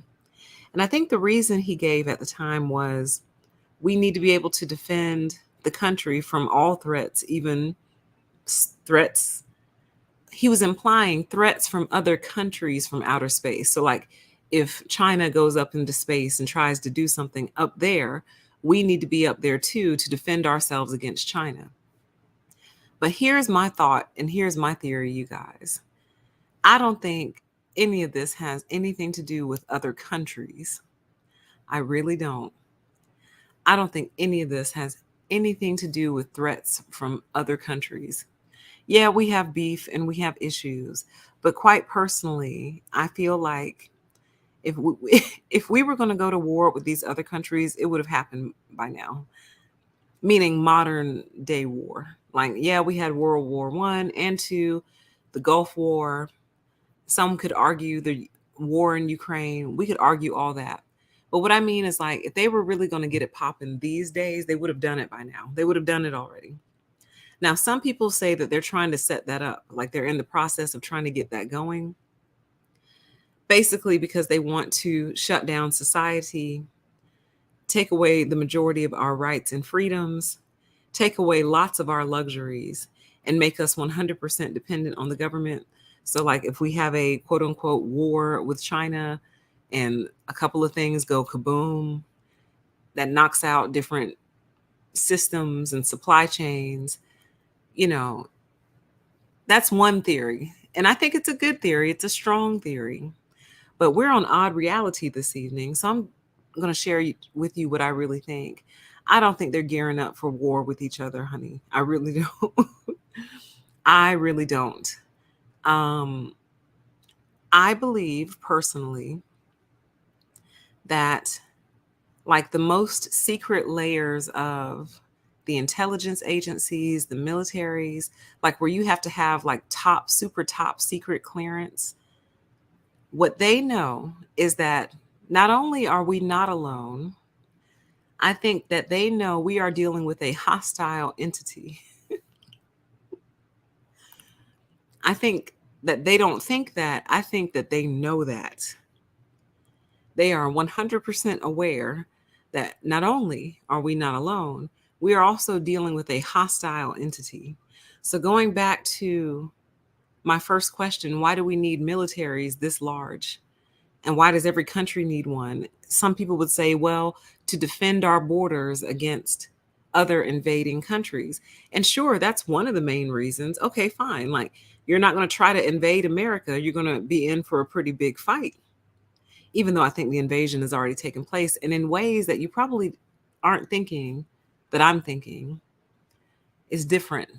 And I think the reason he gave at the time was we need to be able to defend the country from all threats, even threats. He was implying threats from other countries from outer space. So, like, if China goes up into space and tries to do something up there, we need to be up there too to defend ourselves against China. But here's my thought, and here's my theory, you guys. I don't think any of this has anything to do with other countries. I really don't. I don't think any of this has anything to do with threats from other countries. Yeah, we have beef and we have issues, but quite personally, I feel like if we, if we were going to go to war with these other countries, it would have happened by now. Meaning modern day war. Like, yeah, we had World War One and Two, the Gulf War. Some could argue the war in Ukraine. We could argue all that. But what I mean is, like, if they were really going to get it popping these days, they would have done it by now. They would have done it already. Now, some people say that they're trying to set that up, like they're in the process of trying to get that going, basically because they want to shut down society, take away the majority of our rights and freedoms, take away lots of our luxuries, and make us 100% dependent on the government. So, like, if we have a quote unquote war with China and a couple of things go kaboom, that knocks out different systems and supply chains, you know, that's one theory. And I think it's a good theory. It's a strong theory. But we're on Odd Reality this evening. So I'm going to share with you what I really think. I don't think they're gearing up for war with each other, honey. I really don't. I really don't. Um, I believe personally that, like, the most secret layers of the intelligence agencies, the militaries, like where you have to have like top, super top secret clearance, what they know is that not only are we not alone, I think that they know we are dealing with a hostile entity. I think that they don't think that. I think that they know that. They are 100% aware that not only are we not alone, we are also dealing with a hostile entity. So, going back to my first question, why do we need militaries this large? And why does every country need one? Some people would say, well, to defend our borders against other invading countries. And sure, that's one of the main reasons. Okay, fine. Like, you're not going to try to invade America. You're going to be in for a pretty big fight, even though I think the invasion has already taken place and in ways that you probably aren't thinking that I'm thinking is different.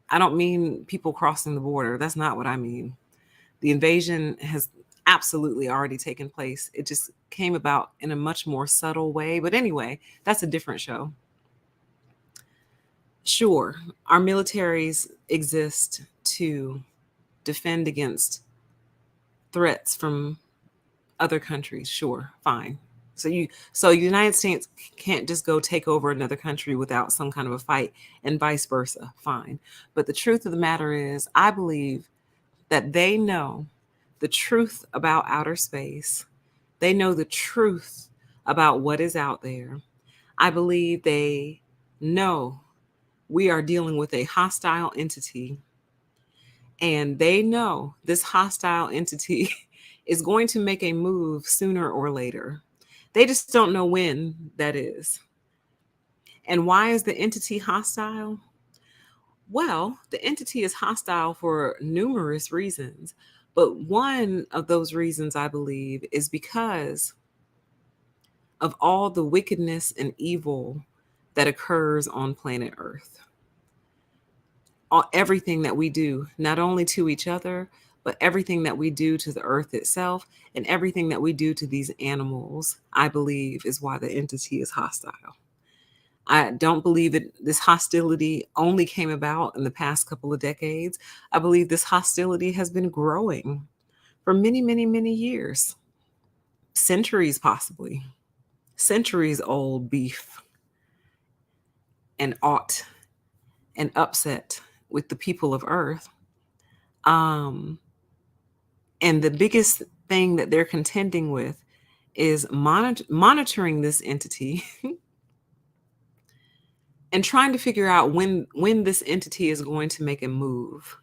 I don't mean people crossing the border. That's not what I mean. The invasion has absolutely already taken place. It just came about in a much more subtle way. But anyway, that's a different show. Sure, our militaries exist to defend against threats from other countries. Sure, fine. So the United States can't just go take over another country without some kind of a fight, and vice versa. Fine. But the truth of the matter is, I believe that they know the truth about outer space. They know the truth about what is out there. I believe they know we are dealing with a hostile entity, and they know this hostile entity is going to make a move sooner or later. They just don't know when that is. And why is the entity hostile? Well, the entity is hostile for numerous reasons. But one of those reasons, I believe, is because of all the wickedness and evil that occurs on planet Earth. Everything that we do, not only to each other, but everything that we do to the earth itself and everything that we do to these animals, I believe is why the entity is hostile. I don't believe that this hostility only came about in the past couple of decades. I believe this hostility has been growing for many, many, many years, centuries possibly, centuries old beef and ought and upset with the people of Earth. And the biggest thing that they're contending with is monitoring this entity and trying to figure out when this entity is going to make a move,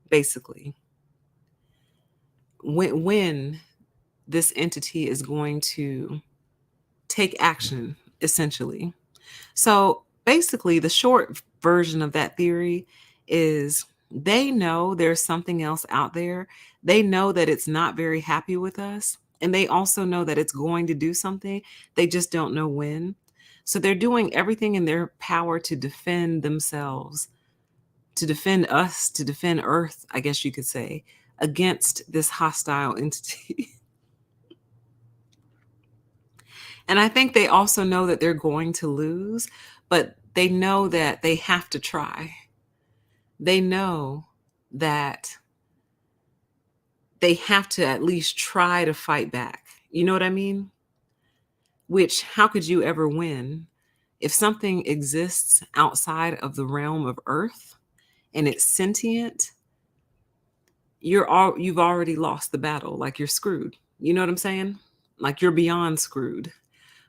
basically. When this entity is going to take action, essentially. So basically, the short version of that theory is they know there's something else out there. They know that it's not very happy with us. And they also know that it's going to do something. They just don't know when. So they're doing everything in their power to defend themselves, to defend us, to defend Earth, I guess you could say, against this hostile entity. And I think they also know that they're going to lose, but they know that they have to try. They know that they have to at least try to fight back. You know what I mean? Which, how could you ever win if something exists outside of the realm of Earth and it's sentient? You've already lost the battle. Like, you're screwed. You know what I'm saying? Like, you're beyond screwed.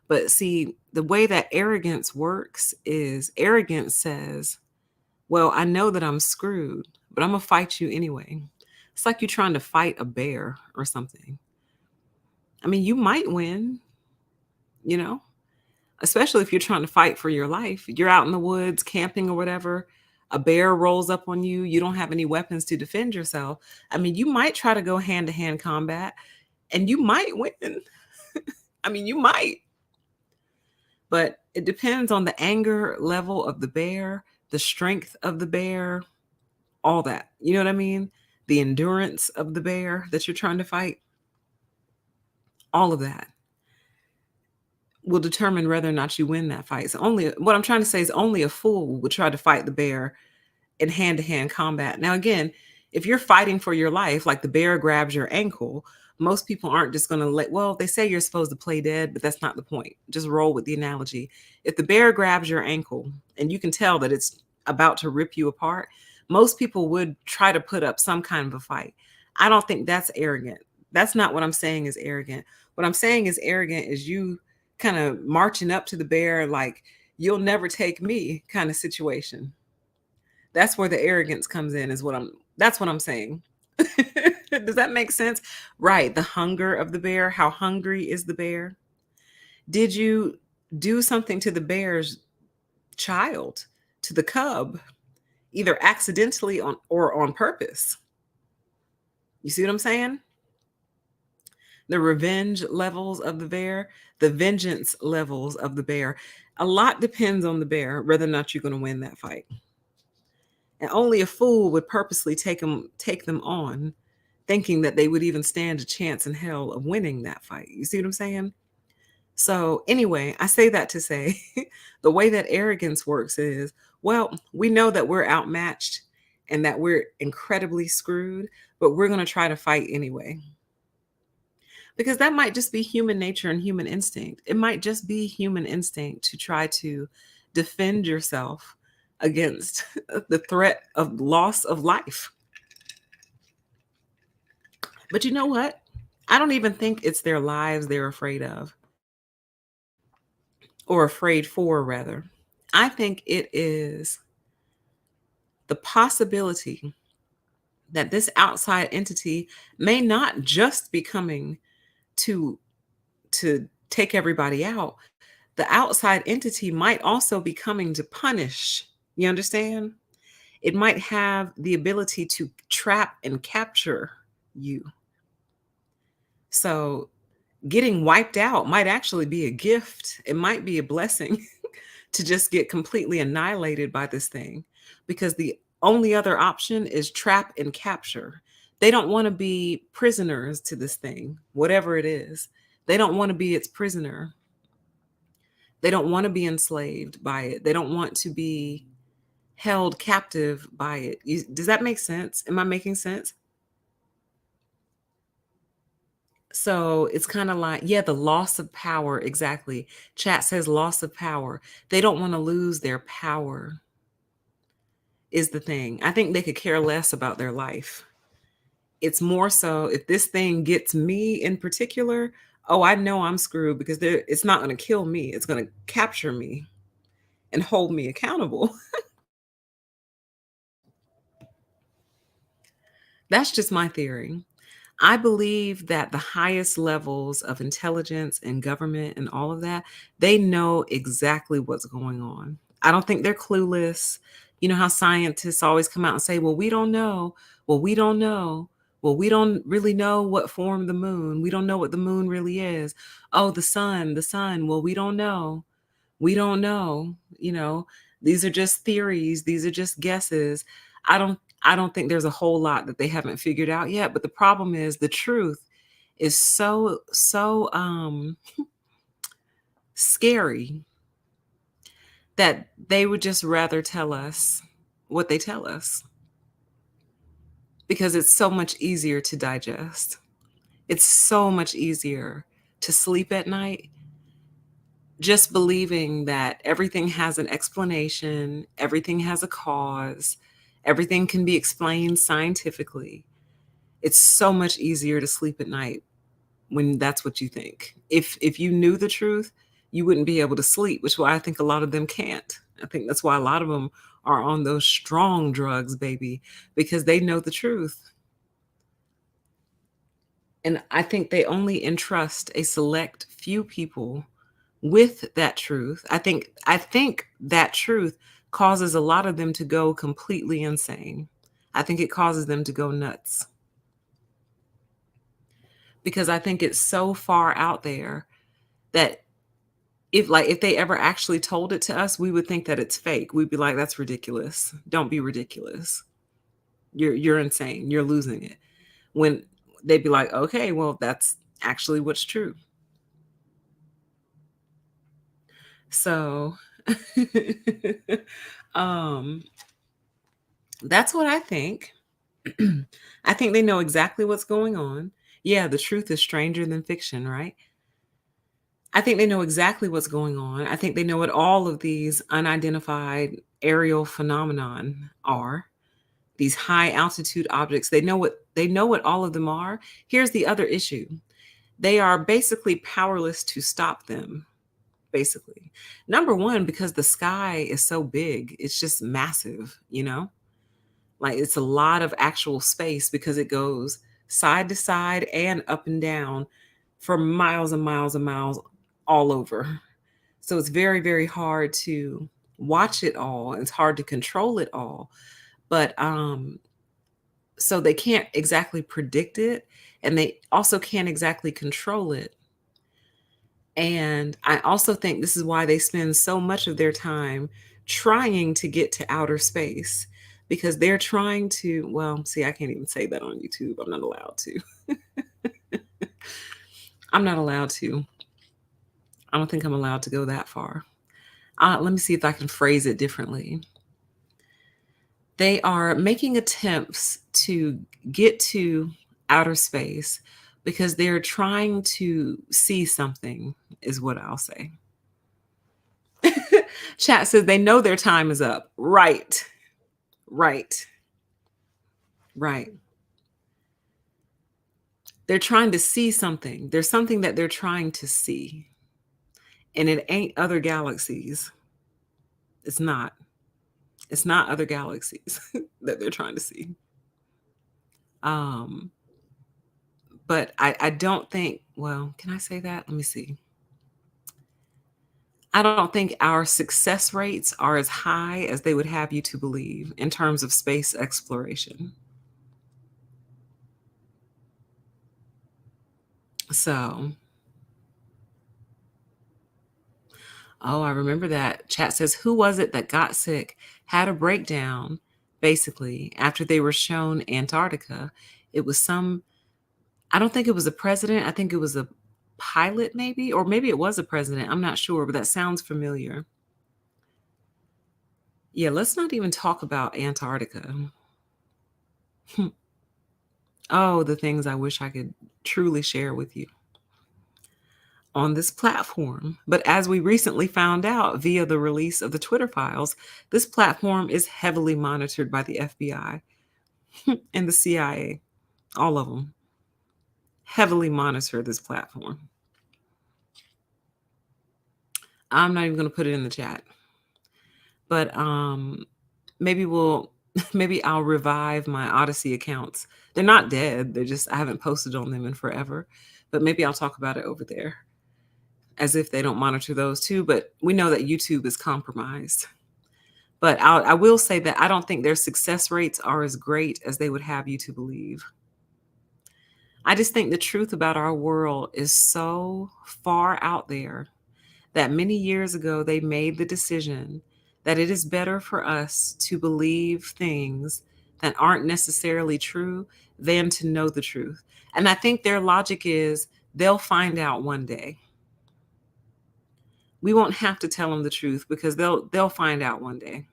But see, the way that arrogance works is arrogance says, well, I know that I'm screwed, but I'm going to fight you anyway. It's like you're trying to fight a bear or something. I mean, you might win, you know, especially if you're trying to fight for your life. You're out in the woods camping or whatever. A bear rolls up on you. You don't have any weapons to defend yourself. I mean, you might try to go hand-to-hand combat and you might win. I mean, you might. But it depends on the anger level of the bear, the strength of the bear, all that. You know what I mean? The endurance of the bear that you're trying to fight. All of that will determine whether or not you win that fight. So what I'm trying to say is only a fool would try to fight the bear in hand-to-hand combat. Now, again, if you're fighting for your life, like the bear grabs your ankle, most people aren't just going to well, they say you're supposed to play dead, but that's not the point. Just roll with the analogy. If the bear grabs your ankle and you can tell that it's about to rip you apart, most people would try to put up some kind of a fight. I don't think that's arrogant. That's not what I'm saying is arrogant. What I'm saying is arrogant is you kind of marching up to the bear like, you'll never take me kind of situation. That's where the arrogance comes in, that's what I'm saying. Does that make sense? Right. The hunger of the bear. How hungry is the bear? Did you do something to the bear's child, to the cub, either accidentally or on purpose. You see what I'm saying? The revenge levels of the bear, the vengeance levels of the bear. A lot depends on the bear whether or not you're going to win that fight. And only a fool would purposely take them on, thinking that they would even stand a chance in hell of winning that fight. You see what I'm saying? So, anyway, I say that to say the way that arrogance works is, well, we know that we're outmatched and that we're incredibly screwed, but we're going to try to fight anyway. Because that might just be human nature and human instinct. It might just be human instinct to try to defend yourself against the threat of loss of life. But you know what? I don't even think it's their lives they're afraid of, or afraid for, rather. I think it is the possibility that this outside entity may not just be coming to take everybody out. The outside entity might also be coming to punish. You understand? It might have the ability to trap and capture you. So getting wiped out might actually be a gift. It might be a blessing to just get completely annihilated by this thing, because the only other option is trap and capture. They don't want to be prisoners to this thing, whatever it is. They don't want to be its prisoner. They don't want to be enslaved by it. They don't want to be held captive by it. Does that make sense? Am I making sense? So it's kind of like, yeah, the loss of power. Exactly. Chat says loss of power. They don't want to lose their power, is the thing. I think they could care less about their life. It's more so if this thing gets me in particular, oh, I know I'm screwed, because it's not going to kill me. It's going to capture me and hold me accountable. That's just my theory. I believe that the highest levels of intelligence and government and all of that, they know exactly what's going on. I don't think they're clueless. You know how scientists always come out and say, well, we don't know. Well, we don't know. Well, we don't really know what formed the moon. We don't know what the moon really is. Oh, the sun, the sun. Well, we don't know. We don't know. These are just theories. These are just guesses. I don't think there's a whole lot that they haven't figured out yet. But the problem is the truth is so scary that they would just rather tell us what they tell us, because it's so much easier to digest. It's so much easier to sleep at night just believing that everything has an explanation, everything has a cause, everything can be explained scientifically. It's so much easier to sleep at night when that's what you think. If you knew the truth, you wouldn't be able to sleep, which is why I think a lot of them can't. I think that's why a lot of them are on those strong drugs, baby, because they know the truth. And I think they only entrust a select few people with that truth. I think that truth causes a lot of them to go completely insane. I think it causes them to go nuts, because I think it's so far out there that if they ever actually told it to us, we would think that it's fake. We'd be like, that's ridiculous. Don't be ridiculous. You're insane. You're losing it. When they'd be like, okay, well, that's actually what's true. So um that's what I think. I think they know exactly what's going on. Yeah, the truth is stranger than fiction, right? I think they know exactly what's going on. I think they know what all of these unidentified aerial phenomenon are. These high altitude objects. They know what all of them are. Here's the other issue. They are basically powerless to stop them. Basically. Number one, because the sky is so big, it's just massive. Like it's a lot of actual space, because it goes side to side and up and down for miles and miles and miles all over. So it's very, very hard to watch it all. It's hard to control it all. But so they can't exactly predict it, and they also can't exactly control it. And I also think this is why they spend so much of their time trying to get to outer space, because they're trying to, well, see, I can't even say that on YouTube. I'm not allowed to. I'm not allowed to. I don't think I'm allowed to go that far. Let me see if I can phrase it differently. They are making attempts to get to outer space because they're trying to see something, is what I'll say. Chat says they know their time is up. Right. Right. Right. They're trying to see something. There's something that they're trying to see. And it ain't other galaxies. It's not. It's not other galaxies that they're trying to see. Um, but I don't think, well, can I say that? Let me see. I don't think our success rates are as high as they would have you to believe in terms of space exploration. So, oh, I remember that. Chat says, who was it that got sick, had a breakdown, basically, after they were shown Antarctica? It was some, I don't think it was a president. I think it was a pilot, maybe, or maybe it was a president. I'm not sure, but that sounds familiar. Yeah, let's not even talk about Antarctica. Oh, the things I wish I could truly share with you on this platform. But as we recently found out via the release of the Twitter files, this platform is heavily monitored by the FBI and the CIA. All of them heavily monitor this platform. I'm not even going to put it in the chat. But maybe we'll maybe I'll revive my Odyssey accounts. They're not dead. They're just I haven't posted on them in forever. But maybe I'll talk about it over there, as if they don't monitor those too. But we know that YouTube is compromised. But I will say that I don't think their success rates are as great as they would have you to believe. I just think the truth about our world is so far out there that many years ago they made the decision that it is better for us to believe things that aren't necessarily true than to know the truth. And I think their logic is they'll find out one day. We won't have to tell them the truth because they'll find out one day.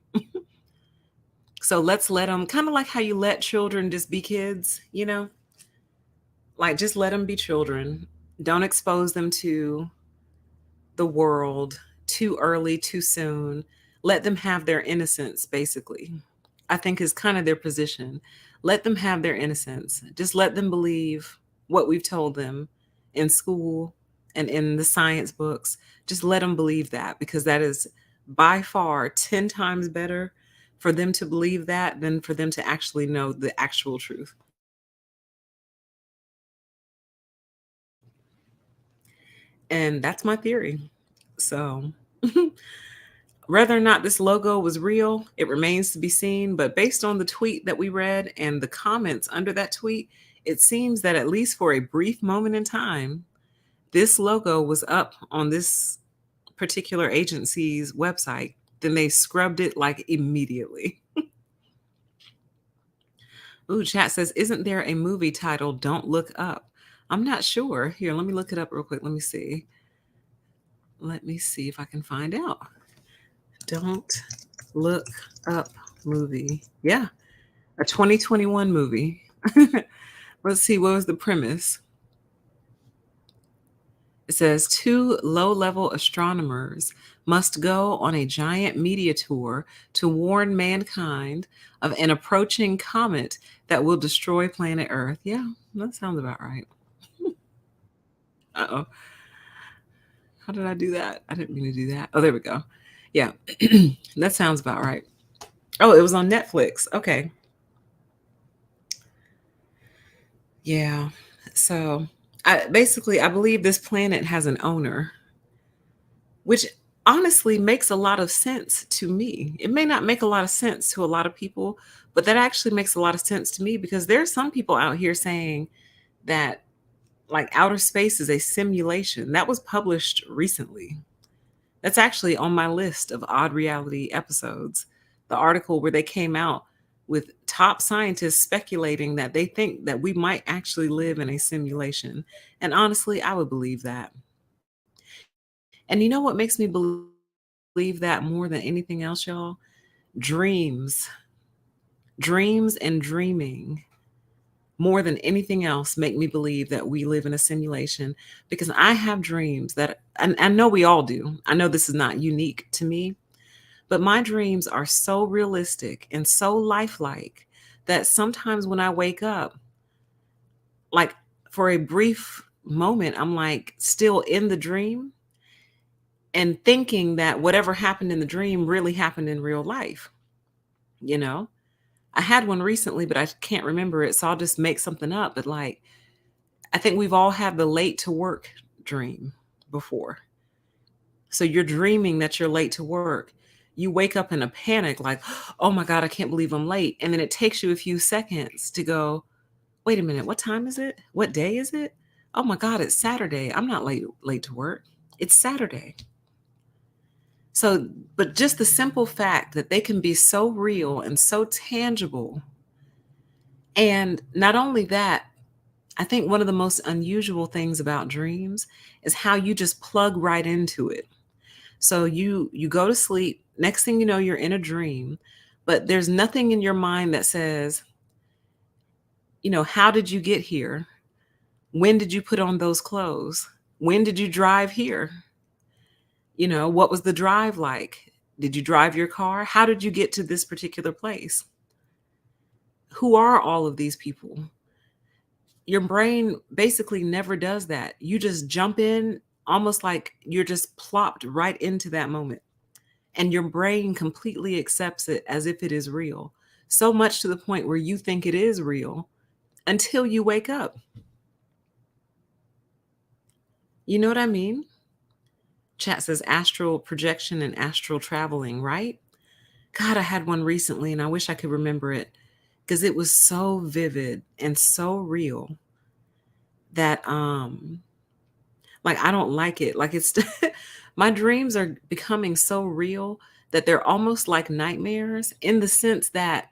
So let's let them, kind of like how you let children just be kids, like just let them be children. Don't expose them to the world too early, too soon. Let them have their innocence, basically. I think is kind of their position. Let them have their innocence. Just let them believe what we've told them in school and in the science books. Just let them believe that, because that is by far 10 times better for them to believe that than for them to actually know the actual truth. And that's my theory. So whether or not this logo was real, it remains to be seen. But based on the tweet that we read and the comments under that tweet, it seems that at least for a brief moment in time, this logo was up on this particular agency's website. Then they scrubbed it like immediately. Ooh, chat says, isn't there a movie titled Don't Look Up? I'm not sure. Here, let me look it up real quick. Let me see. Let me see if I can find out. Don't Look Up movie. Yeah, a 2021 movie. Let's see, what was the premise? It says two low-level astronomers must go on a giant media tour to warn mankind of an approaching comet that will destroy planet Earth. Yeah, that sounds about right. Uh-oh. How did I do that? I didn't mean to do that. Oh, there we go. Yeah, that sounds about right. Oh, it was on Netflix. Okay. Yeah. So I believe this planet has an owner, which honestly makes a lot of sense to me. It may not make a lot of sense to a lot of people, but that actually makes a lot of sense to me because there's some people out here saying that like outer space is a simulation. That was published recently. That's actually on my list of odd reality episodes. The article where they came out with top scientists speculating that they think that we might actually live in a simulation. And honestly, I would believe that. And you know what makes me believe that more than anything else, y'all? Dreams. Dreams and dreaming more than anything else make me believe that we live in a simulation because I have dreams that, and I know we all do. I know this is not unique to me, but my dreams are so realistic and so lifelike that sometimes when I wake up, like for a brief moment, I'm like still in the dream and thinking that whatever happened in the dream really happened in real life, you know? I had one recently, but I can't remember it, so I'll just make something up. But like, I think we've all had the late to work dream before. So you're dreaming that you're late to work. You wake up in a panic, like, oh my God, I can't believe I'm late. And then it takes you a few seconds to go, wait a minute, what time is it? What day is it? Oh my God, it's Saturday. I'm not late to work. It's Saturday. So, but just the simple fact that they can be so real and so tangible. And not only that, I think one of the most unusual things about dreams is how you just plug right into it. So you go to sleep, next thing you know you're in a dream, but there's nothing in your mind that says, how did you get here? When did you put on those clothes? When did you drive here? What was the drive like? Did you drive your car? How did you get to this particular place? Who are all of these people? Your brain basically never does that. You just jump in almost like you're just plopped right into that moment. And your brain completely accepts it as if it is real. So much to the point where you think it is real until you wake up. You know what I mean? Chat says astral projection and astral traveling, right? God, I had one recently and I wish I could remember it because it was so vivid and so real that like I don't like it. Like it's my dreams are becoming so real that they're almost like nightmares in the sense that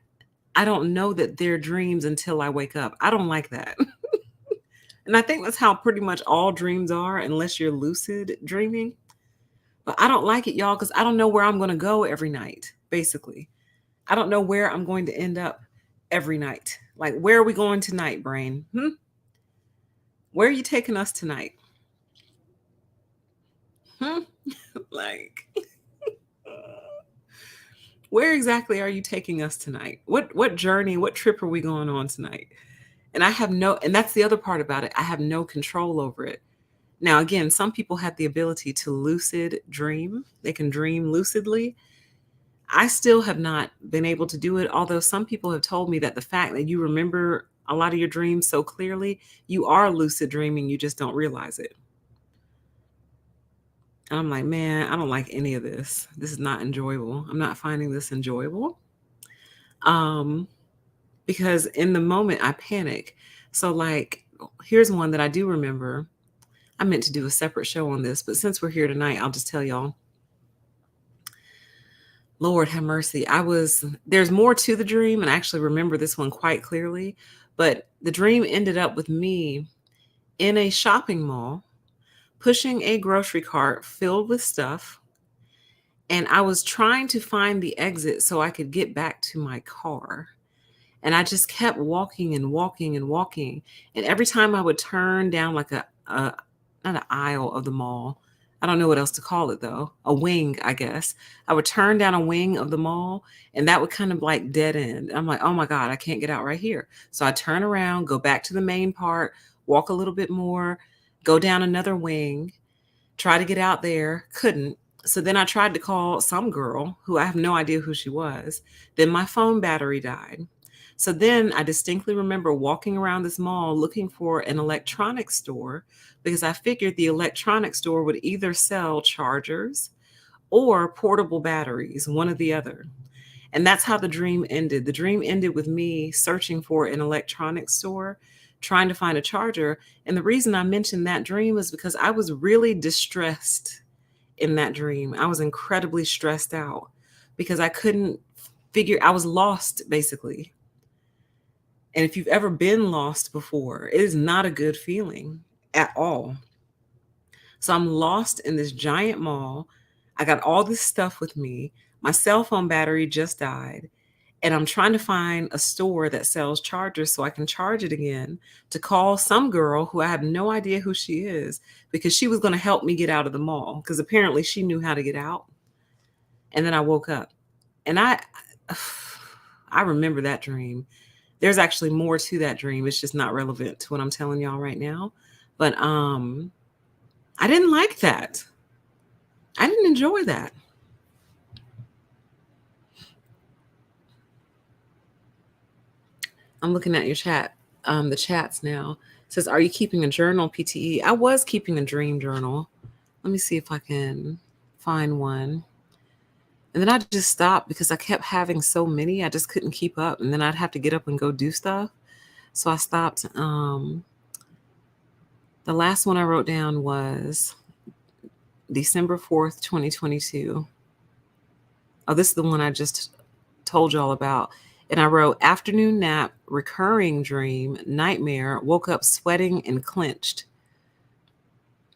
I don't know that they're dreams until I wake up. I don't like that. And I think that's how pretty much all dreams are unless you're lucid dreaming. But I don't like it, y'all, because I don't know where I'm going to go every night, basically. I don't know where I'm going to end up every night. Like, where are we going tonight, brain? Where are you taking us tonight? Like, where exactly are you taking us tonight? What journey, what trip are we going on tonight? And and that's the other part about it. I have no control over it. Now, again, some people have the ability to lucid dream. They can dream lucidly. I still have not been able to do it, although some people have told me that the fact that you remember a lot of your dreams so clearly, you are lucid dreaming, you just don't realize it. And I'm like, man, I don't like any of this. This is not enjoyable. I'm not finding this enjoyable. Um, because in the moment I panic. So like, here's one that I do remember. I meant to do a separate show on this, but since we're here tonight, I'll just tell y'all. Lord have mercy. There's more to the dream, and I actually remember this one quite clearly, but the dream ended up with me in a shopping mall, pushing a grocery cart filled with stuff, and I was trying to find the exit so I could get back to my car. And I just kept walking and walking and walking. And every time I would turn down like not an aisle of the mall. I don't know what else to call it though. A wing, I guess. I would turn down a wing of the mall and that would kind of like dead end. I'm like, oh my God, I can't get out right here. So I turn around, go back to the main part, walk a little bit more, go down another wing, try to get out there, couldn't. So then I tried to call some girl who I have no idea who she was. Then my phone battery died. So then I distinctly remember walking around this mall looking for an electronics store because I figured the electronics store would either sell chargers or portable batteries, one or the other. And that's how the dream ended. The dream ended with me searching for an electronics store, trying to find a charger. And the reason I mentioned that dream is because I was really distressed in that dream. I was incredibly stressed out because I couldn't I was lost basically. And if you've ever been lost before, it is not a good feeling at all. So I'm lost in this giant mall. I got all this stuff with me. My cell phone battery just died. And I'm trying to find a store that sells chargers so I can charge it again to call some girl who I have no idea who she is because she was going to help me get out of the mall because apparently she knew how to get out. And then I woke up and I remember that dream. There's actually more to that dream. It's just not relevant to what I'm telling y'all right now. But I didn't like that. I didn't enjoy that. I'm looking at your chat, the chats now. It says, are you keeping a journal, PTE? I was keeping a dream journal. Let me see if I can find one. And then I just stopped because I kept having so many. I just couldn't keep up. And then I'd have to get up and go do stuff. So I stopped. The last one I wrote down was December 4th, 2022. Oh, this is the one I just told y'all about. And I wrote afternoon nap, recurring dream, nightmare, woke up sweating and clenched.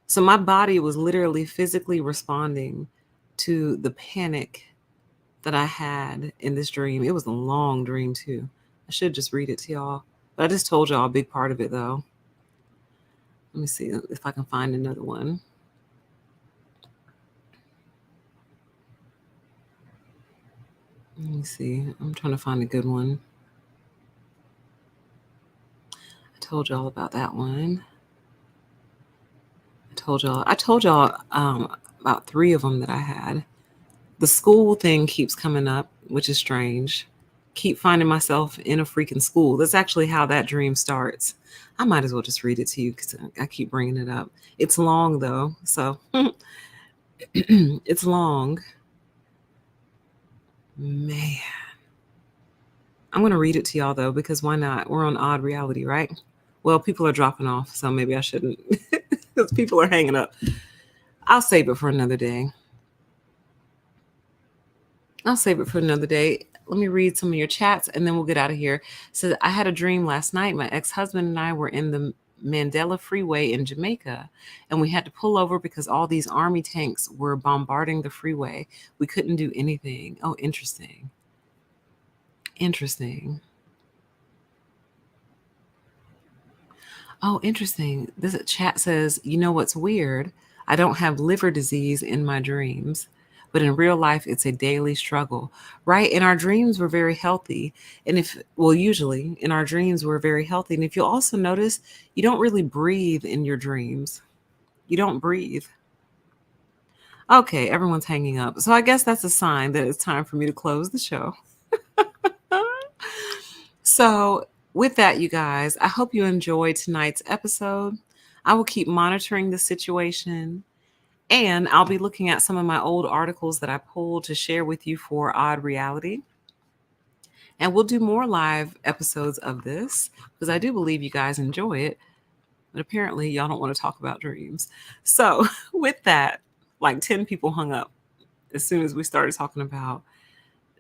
So my body was literally physically responding to the panic that I had in this dream. It was a long dream too. I should just read it to y'all. But I just told y'all a big part of it though. Let me see if I can find another one. Let me see. I'm trying to find a good one. I told y'all about that one. I told y'all about 3 of them that I had. The school thing keeps coming up, which is strange. Keep finding myself in a freaking school. That's actually how that dream starts. I might as well just read it to you because I keep bringing it up. It's long though, so it's long. Man. I'm going to read it to y'all though, because why not? We're on Odd Reality, right? Well, people are dropping off, so maybe I shouldn't because people are hanging up. I'll save it for another day. Let me read some of your chats and then we'll get out of here. So I had a dream last night. My ex-husband and I were in the Mandela Freeway in Jamaica, and we had to pull over because all these army tanks were bombarding the freeway. We couldn't do anything. Oh, interesting. Interesting. Oh, interesting. This chat says, you know what's weird? I don't have liver disease in my dreams, but in real life, it's a daily struggle, right? In our dreams, we're very healthy. Usually in our dreams, we're very healthy. And if you'll also notice, you don't really breathe in your dreams. You don't breathe. Okay, everyone's hanging up. So I guess that's a sign that it's time for me to close the show. So, with that, you guys, I hope you enjoyed tonight's episode. I will keep monitoring the situation and I'll be looking at some of my old articles that I pulled to share with you for Odd Reality. And we'll do more live episodes of this because I do believe you guys enjoy it. But apparently, y'all don't want to talk about dreams. So, with that, like 10 people hung up as soon as we started talking about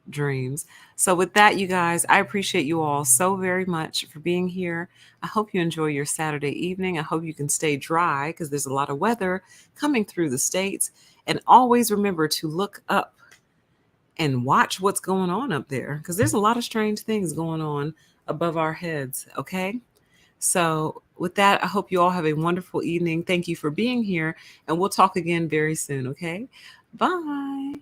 dreams. So with that, you guys, I appreciate you all so very much for being here. I hope you enjoy your Saturday evening. I hope you can stay dry because there's a lot of weather coming through the States. And always remember to look up and watch what's going on up there because there's a lot of strange things going on above our heads. Okay. So with that, I hope you all have a wonderful evening. Thank you for being here and we'll talk again very soon. Okay. Bye.